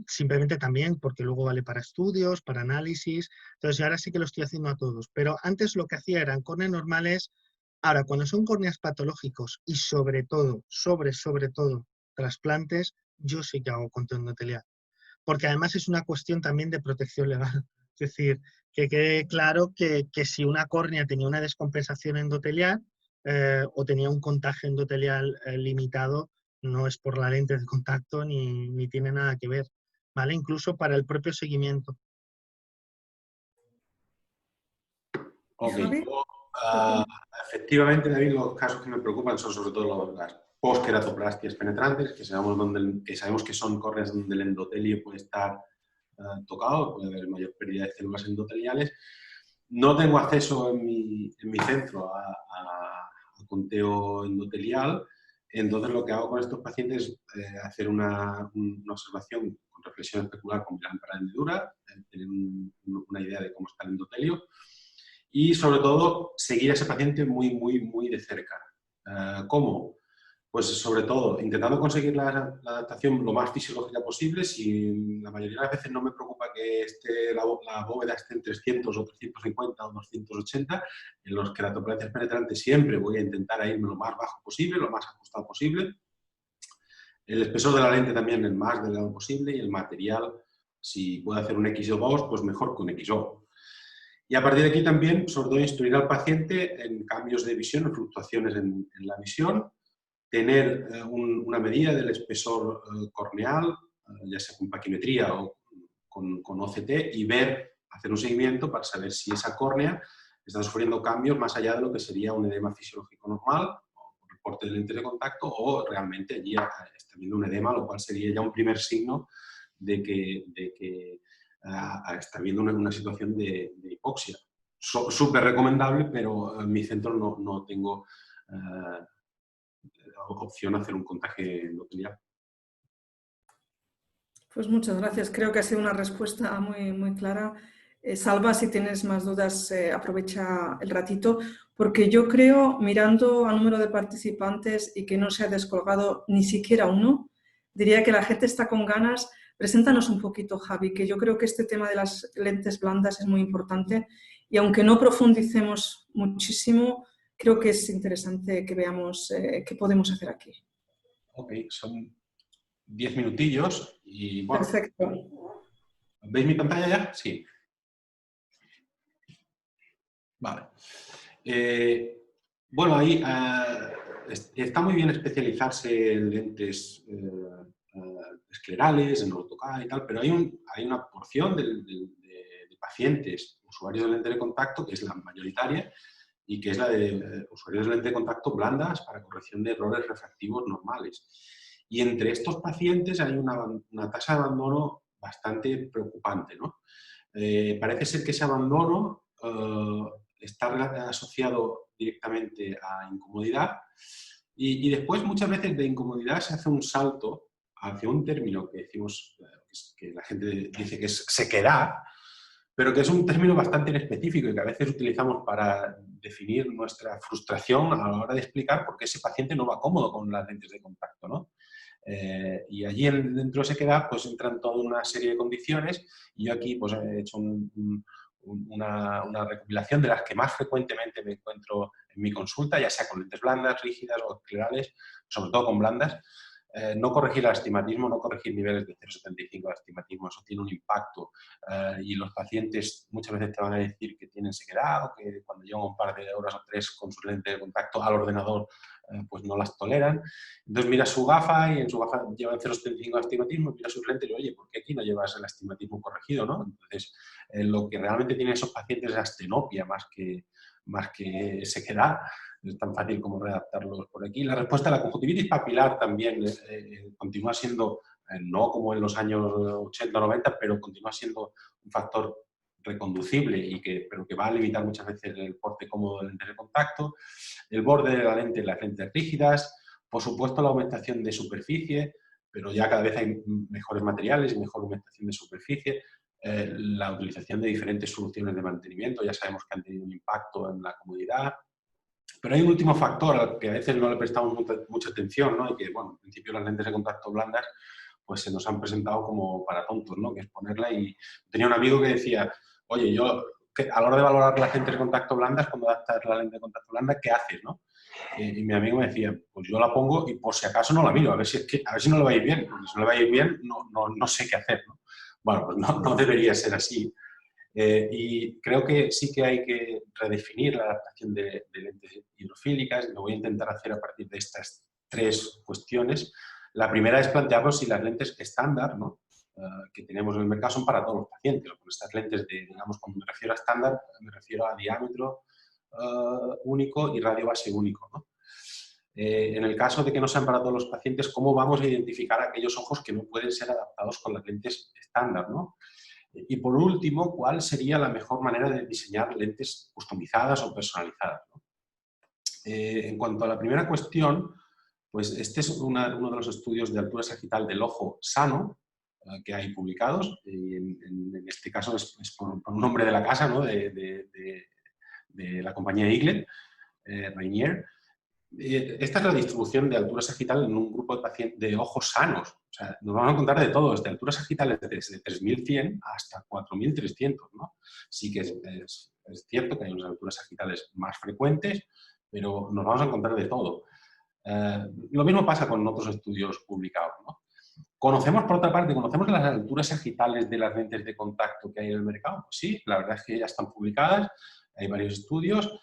simplemente también porque luego vale para estudios, para análisis, entonces ahora sí que lo estoy haciendo a todos. Pero antes lo que hacía eran córneas normales. Ahora, cuando son córneas patológicos y sobre todo, sobre todo, trasplantes, yo sí que hago conteo endotelial. Porque además es una cuestión también de protección legal. Es decir, que quede claro que si una córnea tenía una descompensación endotelial o tenía un contagio endotelial limitado, no es por la lente de contacto ni tiene nada que ver, ¿vale? Incluso para el propio seguimiento. Ok, efectivamente, David, los casos que me preocupan son sobre todo las posqueratoplastias penetrantes, que sabemos que son córneas donde el endotelio puede estar tocado, puede haber mayor pérdida de células endoteliales. No tengo acceso en mi centro a conteo endotelial, entonces lo que hago con estos pacientes es hacer una observación con reflexión especular con mi lámpara de hendidura, tener una idea de cómo está el endotelio, y sobre todo seguir a ese paciente muy de cerca. ¿Cómo? Pues sobre todo intentando conseguir la adaptación lo más fisiológica posible. Si la mayoría de las veces no me preocupa que la bóveda esté en 300 o 350 o 280, en los queratoplastias penetrantes siempre voy a intentar irme lo más bajo posible, lo más ajustado posible. El espesor de la lente también el más delgado posible y el material, si puedo hacer un XO2, pues mejor que un XO. Y a partir de aquí también, sobre todo, instruir al paciente en cambios de visión, en fluctuaciones en la visión, tener una medida del espesor corneal, ya sea con paquimetría o con OCT, y hacer un seguimiento para saber si esa córnea está sufriendo cambios más allá de lo que sería un edema fisiológico normal, o reporte de lentes de contacto, o realmente allí está viendo un edema, lo cual sería ya un primer signo de que está viendo una situación de hipoxia. Súper recomendable, pero en mi centro no tengo opción a hacer un contagio endotelial. Pues muchas gracias. Creo que ha sido una respuesta muy clara. Salva, si tienes más dudas, aprovecha el ratito, porque yo creo, mirando al número de participantes y que no se ha descolgado ni siquiera uno, diría que la gente está con ganas. Preséntanos un poquito, Javi, que yo creo que este tema de las lentes blandas es muy importante y aunque no profundicemos muchísimo, creo que es interesante que veamos qué podemos hacer aquí. Ok, son 10 minutillos y bueno. Perfecto. ¿Veis mi pantalla ya? Sí. Vale. Bueno, ahí está muy bien especializarse en lentes esclerales, en ortocar y tal, pero hay una porción de pacientes usuarios de lente de contacto que es la mayoritaria y que es la de usuarios de lente de contacto blandas para corrección de errores refractivos normales. Y entre estos pacientes hay una tasa de abandono bastante preocupante, ¿no? Parece ser que ese abandono está asociado directamente a incomodidad Y después, muchas veces, de incomodidad se hace un salto hacia un término que decimos, que la gente dice que es sequedad, pero que es un término bastante inespecífico y que a veces utilizamos para definir nuestra frustración a la hora de explicar por qué ese paciente no va cómodo con las lentes de contacto, ¿no? Y allí dentro de sequedad pues entran toda una serie de condiciones y yo aquí pues he hecho una recopilación de las que más frecuentemente me encuentro en mi consulta, ya sea con lentes blandas, rígidas o esclerales, sobre todo con blandas. No corregir el astigmatismo, no corregir niveles de 0,75 de astigmatismo, eso tiene un impacto. Y los pacientes muchas veces te van a decir que tienen sequedad o que cuando llevan un par de horas o 3 con sus lentes de contacto al ordenador pues no las toleran. Entonces mira su gafa y en su gafa llevan 0,75 de astigmatismo, mira sus lentes y oye, ¿por qué aquí no llevas el astigmatismo corregido, ¿no? Entonces lo que realmente tienen esos pacientes es astenopia más que sequedad. Es tan fácil como redactarlos por aquí. La respuesta a la conjuntivitis papilar también continúa siendo, no como en los años 80 o 90, pero continúa siendo un factor reconducible pero que va a limitar muchas veces el porte cómodo de lentes de contacto. El borde de la lente, las lentes rígidas, por supuesto la aumentación de superficie, pero ya cada vez hay mejores materiales y mejor aumentación de superficie. La utilización de diferentes soluciones de mantenimiento, ya sabemos que han tenido un impacto en la comodidad. Pero hay un último factor al que a veces no le prestamos mucha atención, ¿no? Y que, bueno, en principio las lentes de contacto blandas pues se nos han presentado como para tontos, ¿no? Que es ponerla y... Tenía un amigo que decía, oye, yo a la hora de valorar las lentes de contacto blandas, cuando adaptas la lente de contacto blanda, ¿qué haces, no? Y mi amigo me decía, pues yo la pongo y por si acaso no la miro, a ver si no le va a ir bien, porque si no le va a ir bien no sé qué hacer, ¿no? Bueno, pues no debería ser así. Y creo que sí que hay que redefinir la adaptación de lentes hidrofílicas. Lo voy a intentar hacer a partir de estas 3 cuestiones. La primera es plantearnos si las lentes estándar, ¿no? Que tenemos en el mercado son para todos los pacientes. Con estas lentes, digamos, cuando me refiero a estándar, me refiero a diámetro único y radio base único, ¿no? En el caso de que no sean para todos los pacientes, ¿cómo vamos a identificar aquellos ojos que no pueden ser adaptados con las lentes estándar, ¿no? Y por último, ¿cuál sería la mejor manera de diseñar lentes customizadas o personalizadas, ¿no? En cuanto a la primera cuestión, pues este es uno de los estudios de altura sagital del ojo sano que hay publicados. Y en este caso es por un nombre de la casa, ¿no? de la compañía Eaglet, Rainier. Esta es la distribución de altura sagital en un grupo de pacientes de ojos sanos. O sea, nos vamos a encontrar de todo, desde alturas sagitales desde 3.100 hasta 4.300, ¿no? Sí que es cierto que hay unas alturas sagitales más frecuentes, pero nos vamos a encontrar de todo. Lo mismo pasa con otros estudios publicados, ¿no? ¿Conocemos, por otra parte, las alturas sagitales de las lentes de contacto que hay en el mercado? Pues sí, la verdad es que ya están publicadas, hay varios estudios.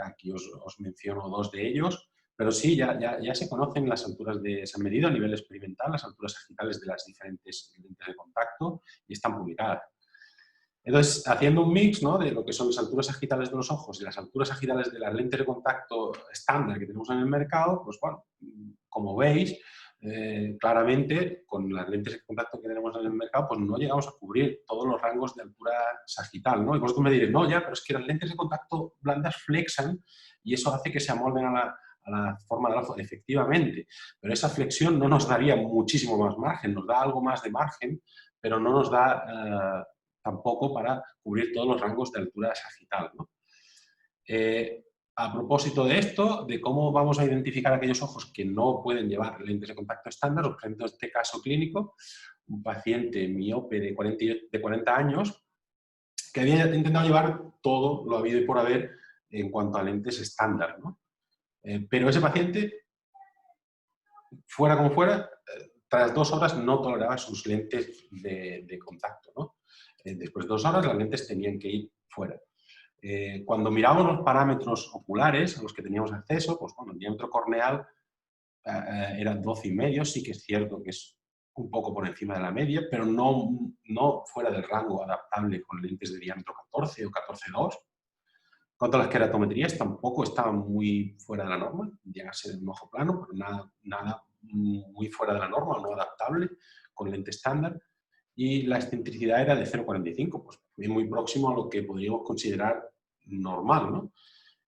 Aquí os menciono 2 de ellos, pero sí, ya se conocen las alturas se han medido a nivel experimental las alturas sagitales de las diferentes lentes de contacto y están publicadas. Entonces, haciendo un mix, ¿no? De lo que son las alturas sagitales de los ojos y las alturas sagitales de las lentes de contacto estándar que tenemos en el mercado, pues bueno, como veis, claramente con las lentes de contacto que tenemos en el mercado, pues no llegamos a cubrir todos los rangos de altura sagital, ¿no? Y vosotros me diréis, no, ya, pero es que las lentes de contacto blandas flexan y eso hace que se amolden a la forma del ojo, efectivamente, pero esa flexión no nos daría muchísimo más margen, nos da algo más de margen, pero no nos da tampoco para cubrir todos los rangos de altura sagital, ¿no? A propósito de esto, de cómo vamos a identificar aquellos ojos que no pueden llevar lentes de contacto estándar, os presento este caso clínico, un paciente miope de 40 años que había intentado llevar todo lo habido y por haber en cuanto a lentes estándar, ¿no? Pero ese paciente, fuera como fuera, tras 2 horas no toleraba sus lentes de contacto, ¿no? Después de 2 horas las lentes tenían que ir fuera. Cuando mirábamos los parámetros oculares a los que teníamos acceso, pues bueno, el diámetro corneal era 12,5, sí que es cierto que es un poco por encima de la media, pero no fuera del rango adaptable con lentes de diámetro 14 o 14,2. En cuanto a las queratometrías, tampoco estaban muy fuera de la norma, llega a ser un ojo plano, pero nada muy fuera de la norma o no adaptable con lente estándar. Y la excentricidad era de 0,45, pues muy próximo a lo que podríamos considerar normal, ¿no?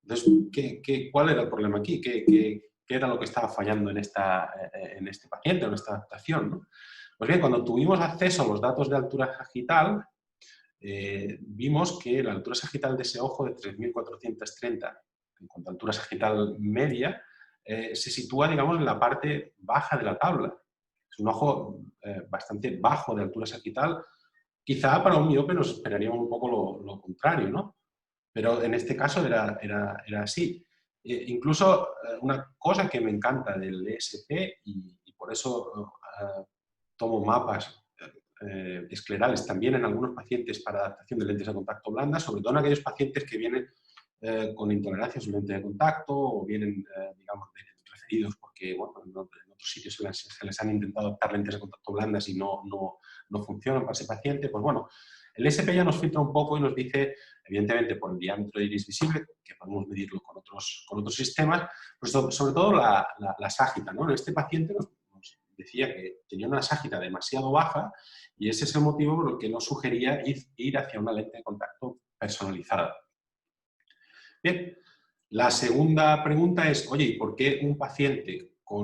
Entonces, ¿cuál era el problema aquí? ¿Qué qué era lo que estaba fallando en este paciente, en esta adaptación, ¿no? Pues bien, cuando tuvimos acceso a los datos de altura sagital, vimos que la altura sagital de ese ojo de 3.430, en cuanto a altura sagital media, se sitúa, digamos, en la parte baja de la tabla. Es un ojo bastante bajo de altura sagital. Quizá para un miope nos esperaríamos un poco lo contrario, ¿no? Pero en este caso era así. Incluso una cosa que me encanta del ESP, y por eso tomo mapas esclerales también en algunos pacientes para adaptación de lentes de contacto blandas, sobre todo en aquellos pacientes que vienen con intolerancia a su lente de contacto o vienen, digamos, referidos porque bueno, en otros sitios se les han intentado adaptar lentes de contacto blandas y no funcionan para ese paciente. Pues bueno, el SP ya nos filtra un poco y nos dice, evidentemente por el diámetro de iris visible, que podemos medirlo con otros sistemas, pues sobre todo la ságita, ¿no? En este paciente nos decía que tenía una ságita demasiado baja y ese es el motivo por el que nos sugería ir hacia una lente de contacto personalizada. Bien, la segunda pregunta es, oye, ¿y por qué un paciente con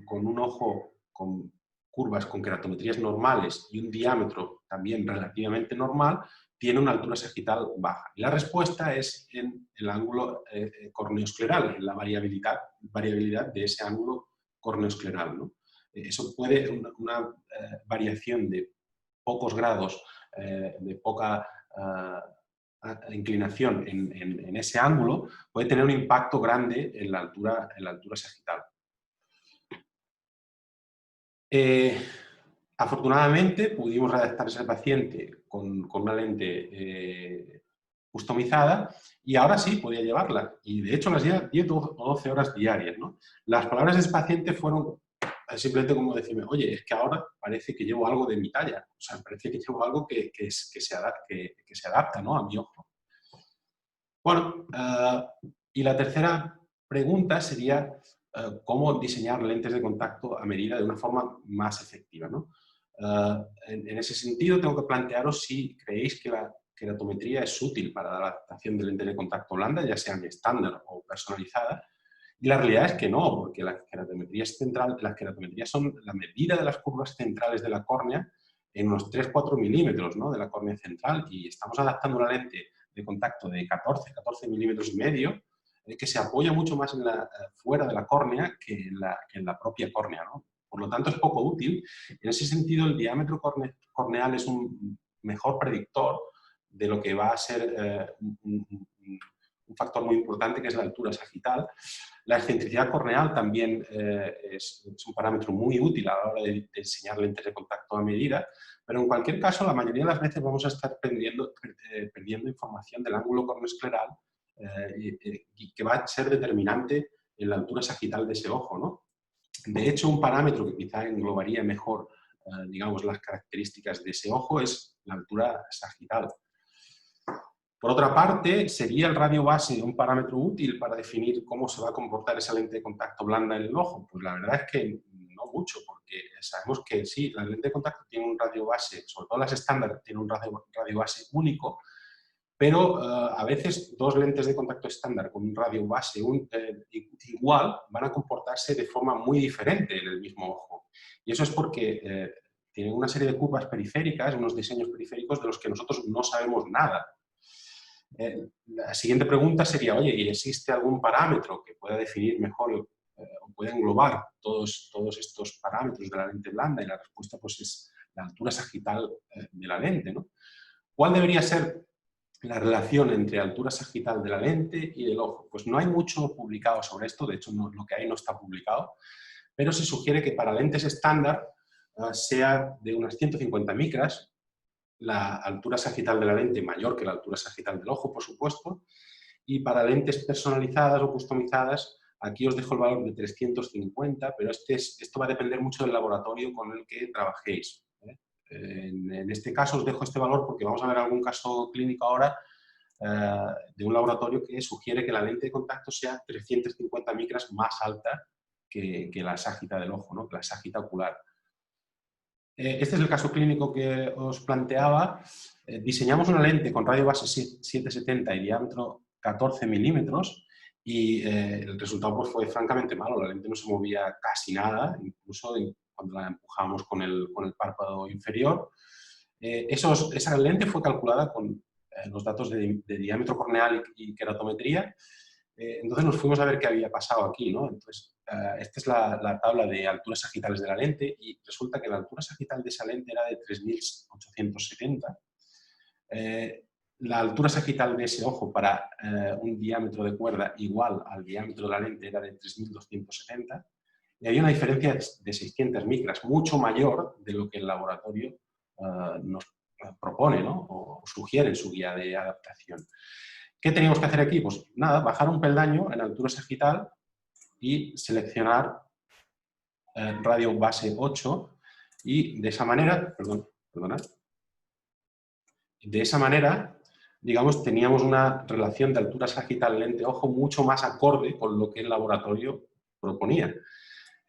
un ojo con curvas con keratometrías normales y un diámetro también relativamente normal tiene una altura sagital baja? Y la respuesta es en el ángulo corneoescleral, en la variabilidad de ese ángulo corneoescleral, ¿no? Eso puede, una variación de pocos grados, de poca inclinación en ese ángulo, puede tener un impacto grande en la altura sagital. Afortunadamente pudimos redactar a ese paciente con una lente customizada y ahora sí podía llevarla. Y de hecho las lleva 10 o 12 horas diarias, ¿no? Las palabras de ese paciente fueron simplemente como decirme, oye, es que ahora parece que llevo algo de mi talla, o sea, parece que llevo algo que se adapta, ¿no?, a mi ojo. Bueno, y la tercera pregunta sería cómo diseñar lentes de contacto a medida de una forma más efectiva, ¿no? En ese sentido, tengo que plantearos si creéis que la keratometría es útil para la adaptación de lentes de contacto blanda, ya sean estándar o personalizada. Y la realidad es que no, porque las keratometrías son la medida de las curvas centrales de la córnea en unos 3-4 milímetros, ¿no?, de la córnea central, y estamos adaptando una lente de contacto de 14 milímetros y medio, que se apoya mucho más fuera de la córnea que en la propia córnea, ¿no? Por lo tanto, es poco útil. En ese sentido, el diámetro corneal es un mejor predictor de lo que va a ser un factor muy importante, que es la altura sagital. La excentricidad corneal también es un parámetro muy útil a la hora de diseñar lentes de contacto a medida, pero en cualquier caso, la mayoría de las veces vamos a estar perdiendo información del ángulo corneoescleral y que va a ser determinante en la altura sagital de ese ojo, ¿no? De hecho, un parámetro que quizá englobaría mejor, digamos, las características de ese ojo es la altura sagital. Por otra parte, ¿sería el radio base un parámetro útil para definir cómo se va a comportar esa lente de contacto blanda en el ojo? Pues la verdad es que no mucho, porque sabemos que sí, la lente de contacto tiene un radio base, sobre todo las estándar, tienen un radio base único, pero a veces dos lentes de contacto estándar con un radio base igual van a comportarse de forma muy diferente en el mismo ojo. Y eso es porque tienen una serie de curvas periféricas, unos diseños periféricos de los que nosotros no sabemos nada. La siguiente pregunta sería, oye, ¿y existe algún parámetro que pueda definir mejor o pueda englobar todos estos parámetros de la lente blanda? Y la respuesta pues es la altura sagital de la lente, ¿no? ¿Cuál debería ser la relación entre altura sagital de la lente y del ojo? Pues no hay mucho publicado sobre esto, de hecho lo que hay no está publicado, pero se sugiere que para lentes estándar sea de unas 150 micras, la altura sagital de la lente mayor que la altura sagital del ojo, por supuesto, y para lentes personalizadas o customizadas, aquí os dejo el valor de 350, pero esto va a depender mucho del laboratorio con el que trabajéis. En este caso os dejo este valor porque vamos a ver algún caso clínico ahora de un laboratorio que sugiere que la lente de contacto sea 350 micras más alta que la ságita del ojo, ¿no?, que la ságita ocular. Este es el caso clínico que os planteaba. Diseñamos una lente con radio base 770 y diámetro 14 milímetros y el resultado pues, fue francamente malo. La lente no se movía casi nada, incluso cuando la empujábamos con el párpado inferior. Esa lente fue calculada con los datos de diámetro corneal y queratometría. Entonces nos fuimos a ver qué había pasado aquí, ¿no? Entonces, esta es la tabla de alturas sagitales de la lente y resulta que la altura sagital de esa lente era de 3.870. La altura sagital de ese ojo para un diámetro de cuerda igual al diámetro de la lente era de 3.270 y había una diferencia de 600 micras, mucho mayor de lo que el laboratorio nos propone, ¿no? O sugiere en su guía de adaptación. ¿Qué teníamos que hacer aquí? Pues nada, bajar un peldaño en altura sagital y seleccionar radio base 8 y de esa manera, de esa manera, digamos, teníamos una relación de altura sagital lente-ojo mucho más acorde con lo que el laboratorio proponía.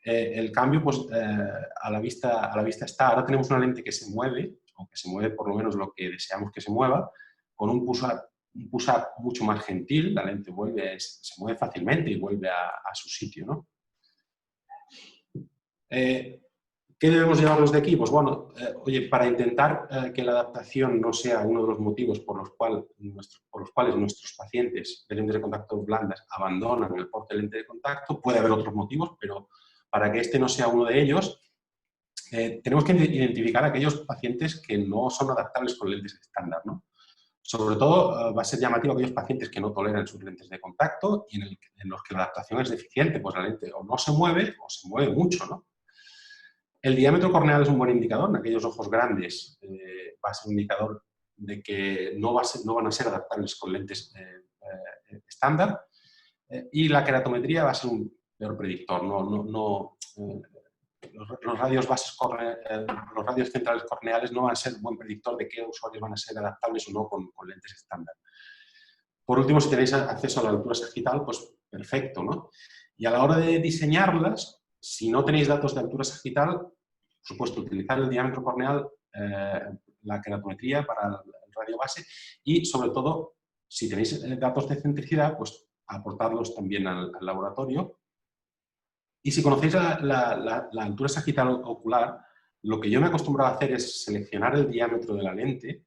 El cambio, pues, a la vista está. Ahora tenemos una lente que se mueve, o que se mueve por lo menos lo que deseamos que se mueva, con un push-up mucho más gentil. La lente se mueve fácilmente y vuelve a su sitio, ¿no? ¿Qué debemos llevarnos de aquí? Pues bueno, oye, para intentar que la adaptación no sea uno de los motivos por los cuales nuestros pacientes de lentes de contacto blandas abandonan el porte de lente de contacto, puede haber otros motivos, pero para que este no sea uno de ellos, tenemos que identificar a aquellos pacientes que no son adaptables con lentes estándar, ¿no? Sobre todo va a ser llamativo a aquellos pacientes que no toleran sus lentes de contacto y en los que la adaptación es deficiente, pues la lente o no se mueve o se mueve mucho, ¿no? El diámetro corneal es un buen indicador. En aquellos ojos grandes va a ser un indicador de que no van a ser adaptables con lentes estándar. Y la queratometría va a ser un peor predictor. Los radios centrales corneales no van a ser un buen predictor de qué usuarios van a ser adaptables o no con lentes estándar. Por último, si tenéis acceso a la altura sagital, pues perfecto, ¿no? Y a la hora de diseñarlas, si no tenéis datos de altura sagital, por supuesto, utilizar el diámetro corneal, la queratometría para el radio base y, sobre todo, si tenéis datos de centricidad, pues aportarlos también al laboratorio. Y si conocéis la altura sagital ocular, lo que yo me he acostumbrado a hacer es seleccionar el diámetro de la lente,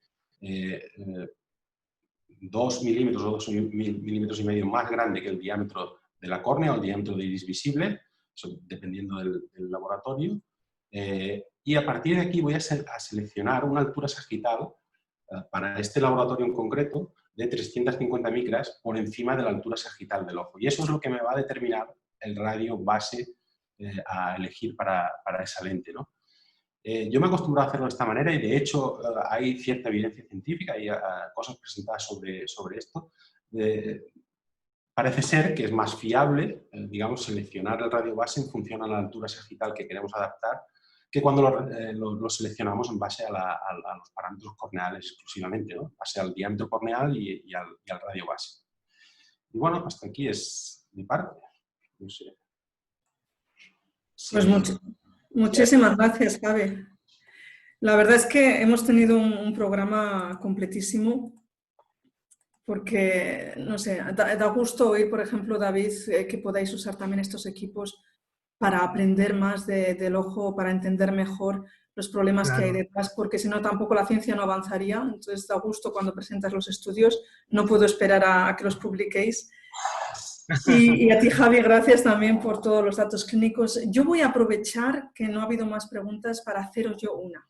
2 milímetros o 2 milímetros y medio más grande que el diámetro de la córnea o el diámetro de iris visible, dependiendo del laboratorio. Y a partir de aquí voy a seleccionar una altura sagital para este laboratorio en concreto de 350 micras por encima de la altura sagital del ojo. Y eso es lo que me va a determinar el radio base a elegir para esa lente, ¿no? Yo me he acostumbrado a hacerlo de esta manera y, de hecho, hay cierta evidencia científica y cosas presentadas sobre esto. Parece ser que es más fiable, digamos, seleccionar el radio base en función a la altura sagital que queremos adaptar que cuando lo seleccionamos en base a los parámetros corneales exclusivamente, ¿no? En base al diámetro corneal y al radio base. Y bueno, hasta aquí es mi parte. No sé. Pues muchísimas gracias, Javi. La verdad es que hemos tenido un programa completísimo porque, no sé, da gusto oír, por ejemplo, David, que podáis usar también estos equipos para aprender más del ojo, para entender mejor los problemas que hay detrás, porque si no tampoco la ciencia no avanzaría. Entonces da gusto cuando presentas los estudios. No puedo esperar a que los publiquéis. Y a ti, Javi, gracias también por todos los datos clínicos. Yo voy a aprovechar que no ha habido más preguntas para haceros yo una.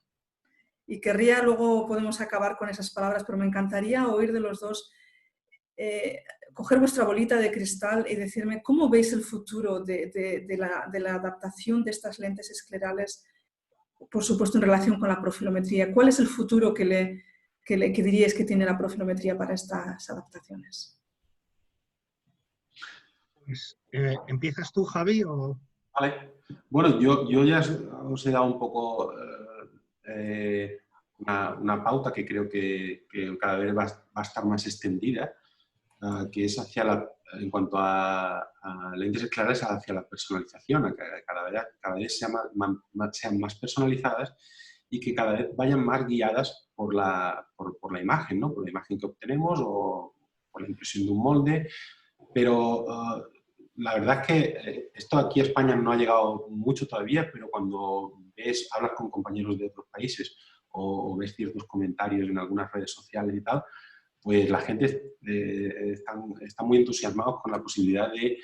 Y querría, luego podemos acabar con esas palabras, pero me encantaría oír de los dos, coger vuestra bolita de cristal y decirme cómo veis el futuro de la adaptación de estas lentes esclerales, por supuesto en relación con la profilometría. ¿Cuál es el futuro que diríais que tiene la profilometría para estas adaptaciones? Pues, ¿empiezas tú, Javi? O... Vale. Bueno, yo ya os he dado un poco una pauta que creo que cada vez va a estar más extendida, que es en cuanto a lentes esclerales, hacia la personalización, a que cada vez sean más personalizadas y que cada vez vayan más guiadas por la imagen, ¿no? Por la imagen que obtenemos o por la impresión de un molde. Pero la verdad es que esto aquí a España no ha llegado mucho todavía, pero cuando hablas con compañeros de otros países o ves ciertos comentarios en algunas redes sociales y tal, pues la gente está muy entusiasmados con la posibilidad de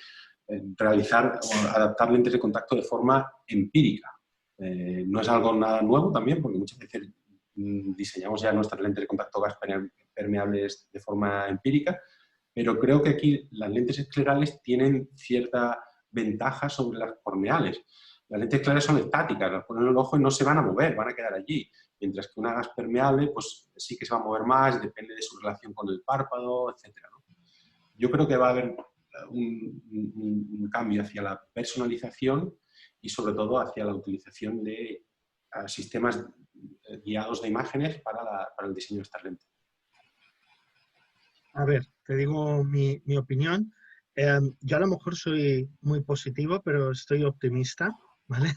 realizar o adaptar lentes de contacto de forma empírica. No es algo nada nuevo también, porque muchas veces diseñamos ya nuestras lentes de contacto gas permeables de forma empírica, pero creo que aquí las lentes esclerales tienen cierta ventaja sobre las corneales. Las lentes esclerales son estáticas, las ponen en el ojo y no se van a mover, van a quedar allí. Mientras que una gas permeable, pues sí que se va a mover más, depende de su relación con el párpado, etc., ¿no? Yo creo que va a haber un cambio hacia la personalización y sobre todo hacia la utilización de sistemas guiados de imágenes para el diseño de estas lentes. A ver, te digo mi opinión. Yo a lo mejor soy muy positivo, pero estoy optimista, ¿vale?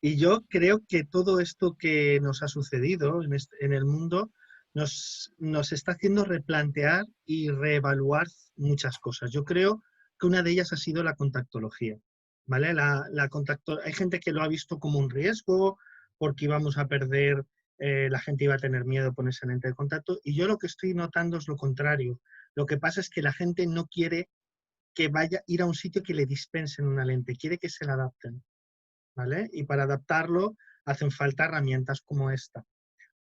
Y yo creo que todo esto que nos ha sucedido en el mundo nos está haciendo replantear y reevaluar muchas cosas. Yo creo que una de ellas ha sido la contactología, ¿vale? Hay gente que lo ha visto como un riesgo porque íbamos a perder, la gente iba a tener miedo de ponerse lente de contacto, y yo lo que estoy notando es lo contrario. Lo que pasa es que la gente no quiere que vaya a ir a un sitio que le dispensen una lente, quiere que se la adapten, ¿vale? Y para adaptarlo hacen falta herramientas como esta.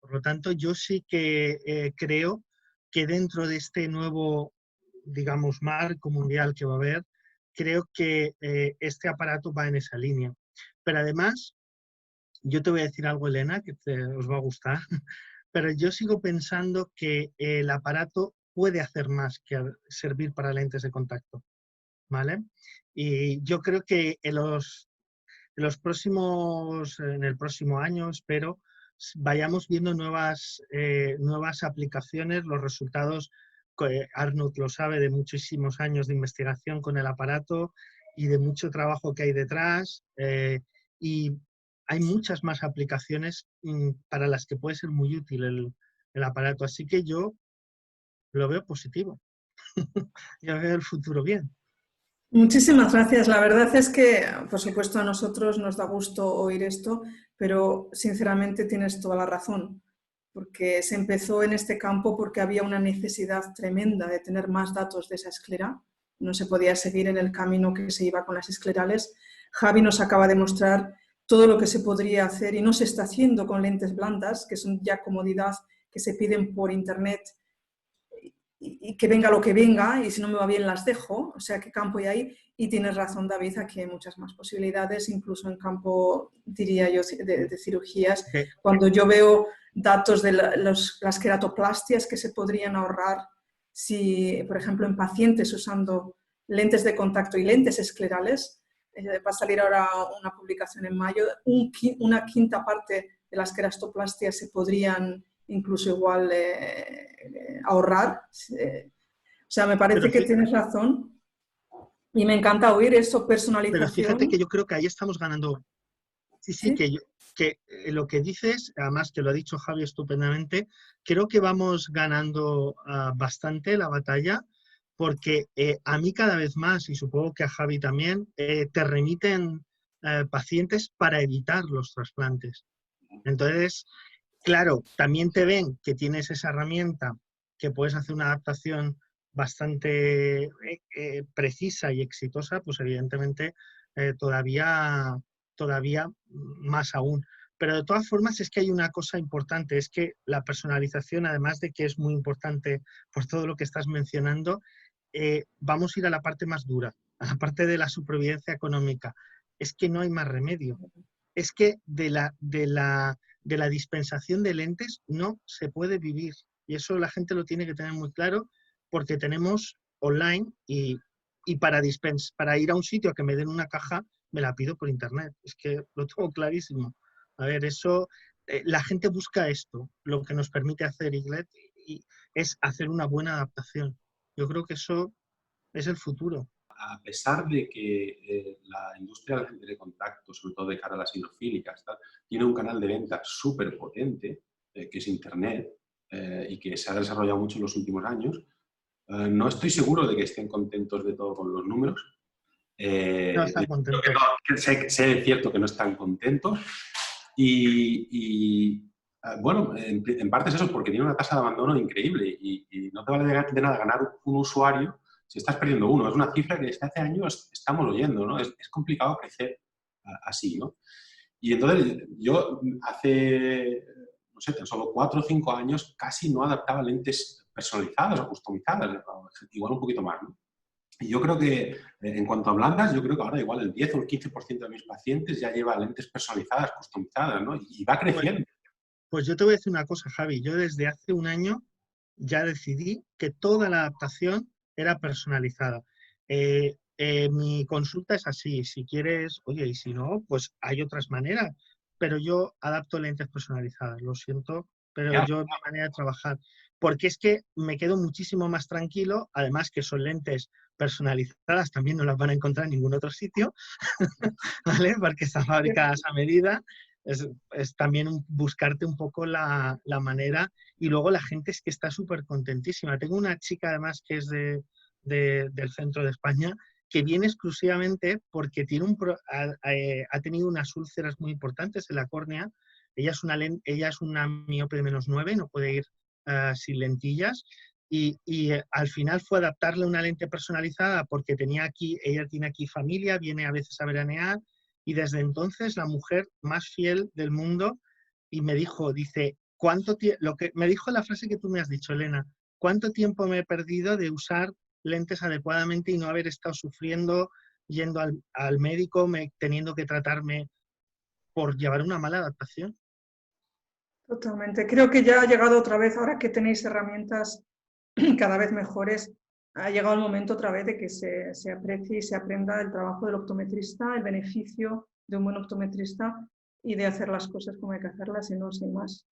Por lo tanto, yo sí que creo que dentro de este nuevo, digamos, marco mundial que va a haber, creo que este aparato va en esa línea. Pero además, yo te voy a decir algo, Elena, que os va a gustar, pero yo sigo pensando que el aparato puede hacer más que servir para lentes de contacto, ¿vale? Y yo creo que en el próximo año, espero, vayamos viendo nuevas aplicaciones, los resultados, Arnold lo sabe, de muchísimos años de investigación con el aparato y de mucho trabajo que hay detrás, y hay muchas más aplicaciones para las que puede ser muy útil el aparato, así que yo lo veo positivo. Yo veo el futuro bien. Muchísimas gracias. La verdad es que, por supuesto, a nosotros nos da gusto oír esto, pero sinceramente tienes toda la razón, porque se empezó en este campo porque había una necesidad tremenda de tener más datos de esa esclera. No se podía seguir en el camino que se iba con las esclerales. Javi nos acaba de mostrar todo lo que se podría hacer y no se está haciendo con lentes blandas, que son ya comodidad que se piden por internet, y que venga lo que venga, y si no me va bien las dejo, o sea, ¿qué campo hay ahí? Y tienes razón, David, aquí hay muchas más posibilidades, incluso en campo, diría yo, de cirugías. Sí. Cuando yo veo datos de las queratoplastias que se podrían ahorrar si, por ejemplo, en pacientes usando lentes de contacto y lentes esclerales, va a salir ahora una publicación en mayo, una quinta parte de las queratoplastias se podrían incluso igual ahorrar. O sea, me parece que tienes razón y me encanta oír eso, personalización. Pero fíjate que yo creo que ahí estamos ganando. Sí, ¿Sí? que lo que dices, además que lo ha dicho Javi estupendamente, creo que vamos ganando bastante la batalla, porque a mí cada vez más, y supongo que a Javi también, te remiten pacientes para evitar los trasplantes. Entonces, claro, también te ven que tienes esa herramienta, que puedes hacer una adaptación bastante precisa y exitosa, pues evidentemente todavía más aún. Pero de todas formas es que hay una cosa importante, es que la personalización, además de que es muy importante por todo lo que estás mencionando, vamos a ir a la parte más dura, a la parte de la supervivencia económica. Es que no hay más remedio. Es que de la dispensación de lentes no se puede vivir. Y eso la gente lo tiene que tener muy claro, porque tenemos online y para ir a un sitio a que me den una caja, me la pido por internet. Es que lo tengo clarísimo. A ver, eso, la gente busca esto, lo que nos permite hacer Eaglet, y es hacer una buena adaptación. Yo creo que eso es el futuro. A pesar de que la industria del lente de contacto, sobre todo de cara a las hidrofílicas, tiene un canal de venta súper potente, que es Internet, y que se ha desarrollado mucho en los últimos años, No estoy seguro de que estén contentos de todo con los números. No están contentos. Sé de cierto que no están contentos. Bueno, en parte es eso, porque tiene una tasa de abandono increíble y no te vale de nada ganar un usuario si estás perdiendo uno. Es una cifra que desde hace años estamos oyendo, ¿no? Es complicado crecer así, ¿no? Y entonces yo hace, no sé, tan solo 4 o 5 años casi no adaptaba lentes personalizadas o customizadas, igual un poquito más, ¿no? Y yo creo que, en cuanto a blandas, yo creo que ahora igual el 10 o el 15% de mis pacientes ya lleva lentes personalizadas, customizadas, ¿no? Y va creciendo. Pues yo te voy a decir una cosa, Javi. Yo desde hace un año ya decidí que toda la adaptación era personalizada. Mi consulta es así. Si quieres, oye, y si no, pues hay otras maneras. Pero yo adapto lentes personalizadas. Lo siento, pero yo es mi manera de trabajar. Porque es que me quedo muchísimo más tranquilo. Además que son lentes personalizadas, también no las van a encontrar en ningún otro sitio, ¿vale? Porque están fabricadas a medida. Es también buscarte un poco la manera, y luego la gente es que está súper contentísima. Tengo una chica además que es del centro de España, que viene exclusivamente porque tiene ha tenido unas úlceras muy importantes en la córnea. Ella es una miope de -9, no puede ir sin lentillas, y al final fue adaptarle una lente personalizada porque ella tiene aquí familia, viene a veces a veranear, y desde entonces la mujer más fiel del mundo. Y me dijo, dice, me dijo la frase que tú me has dicho, Elena: ¿cuánto tiempo me he perdido de usar lentes adecuadamente y no haber estado sufriendo, yendo al médico, teniendo que tratarme por llevar una mala adaptación? Totalmente. Creo que ya ha llegado otra vez, ahora que tenéis herramientas cada vez mejores, ha llegado el momento otra vez de que se aprecie y se aprenda el trabajo del optometrista, el beneficio de un buen optometrista y de hacer las cosas como hay que hacerlas y no sin más.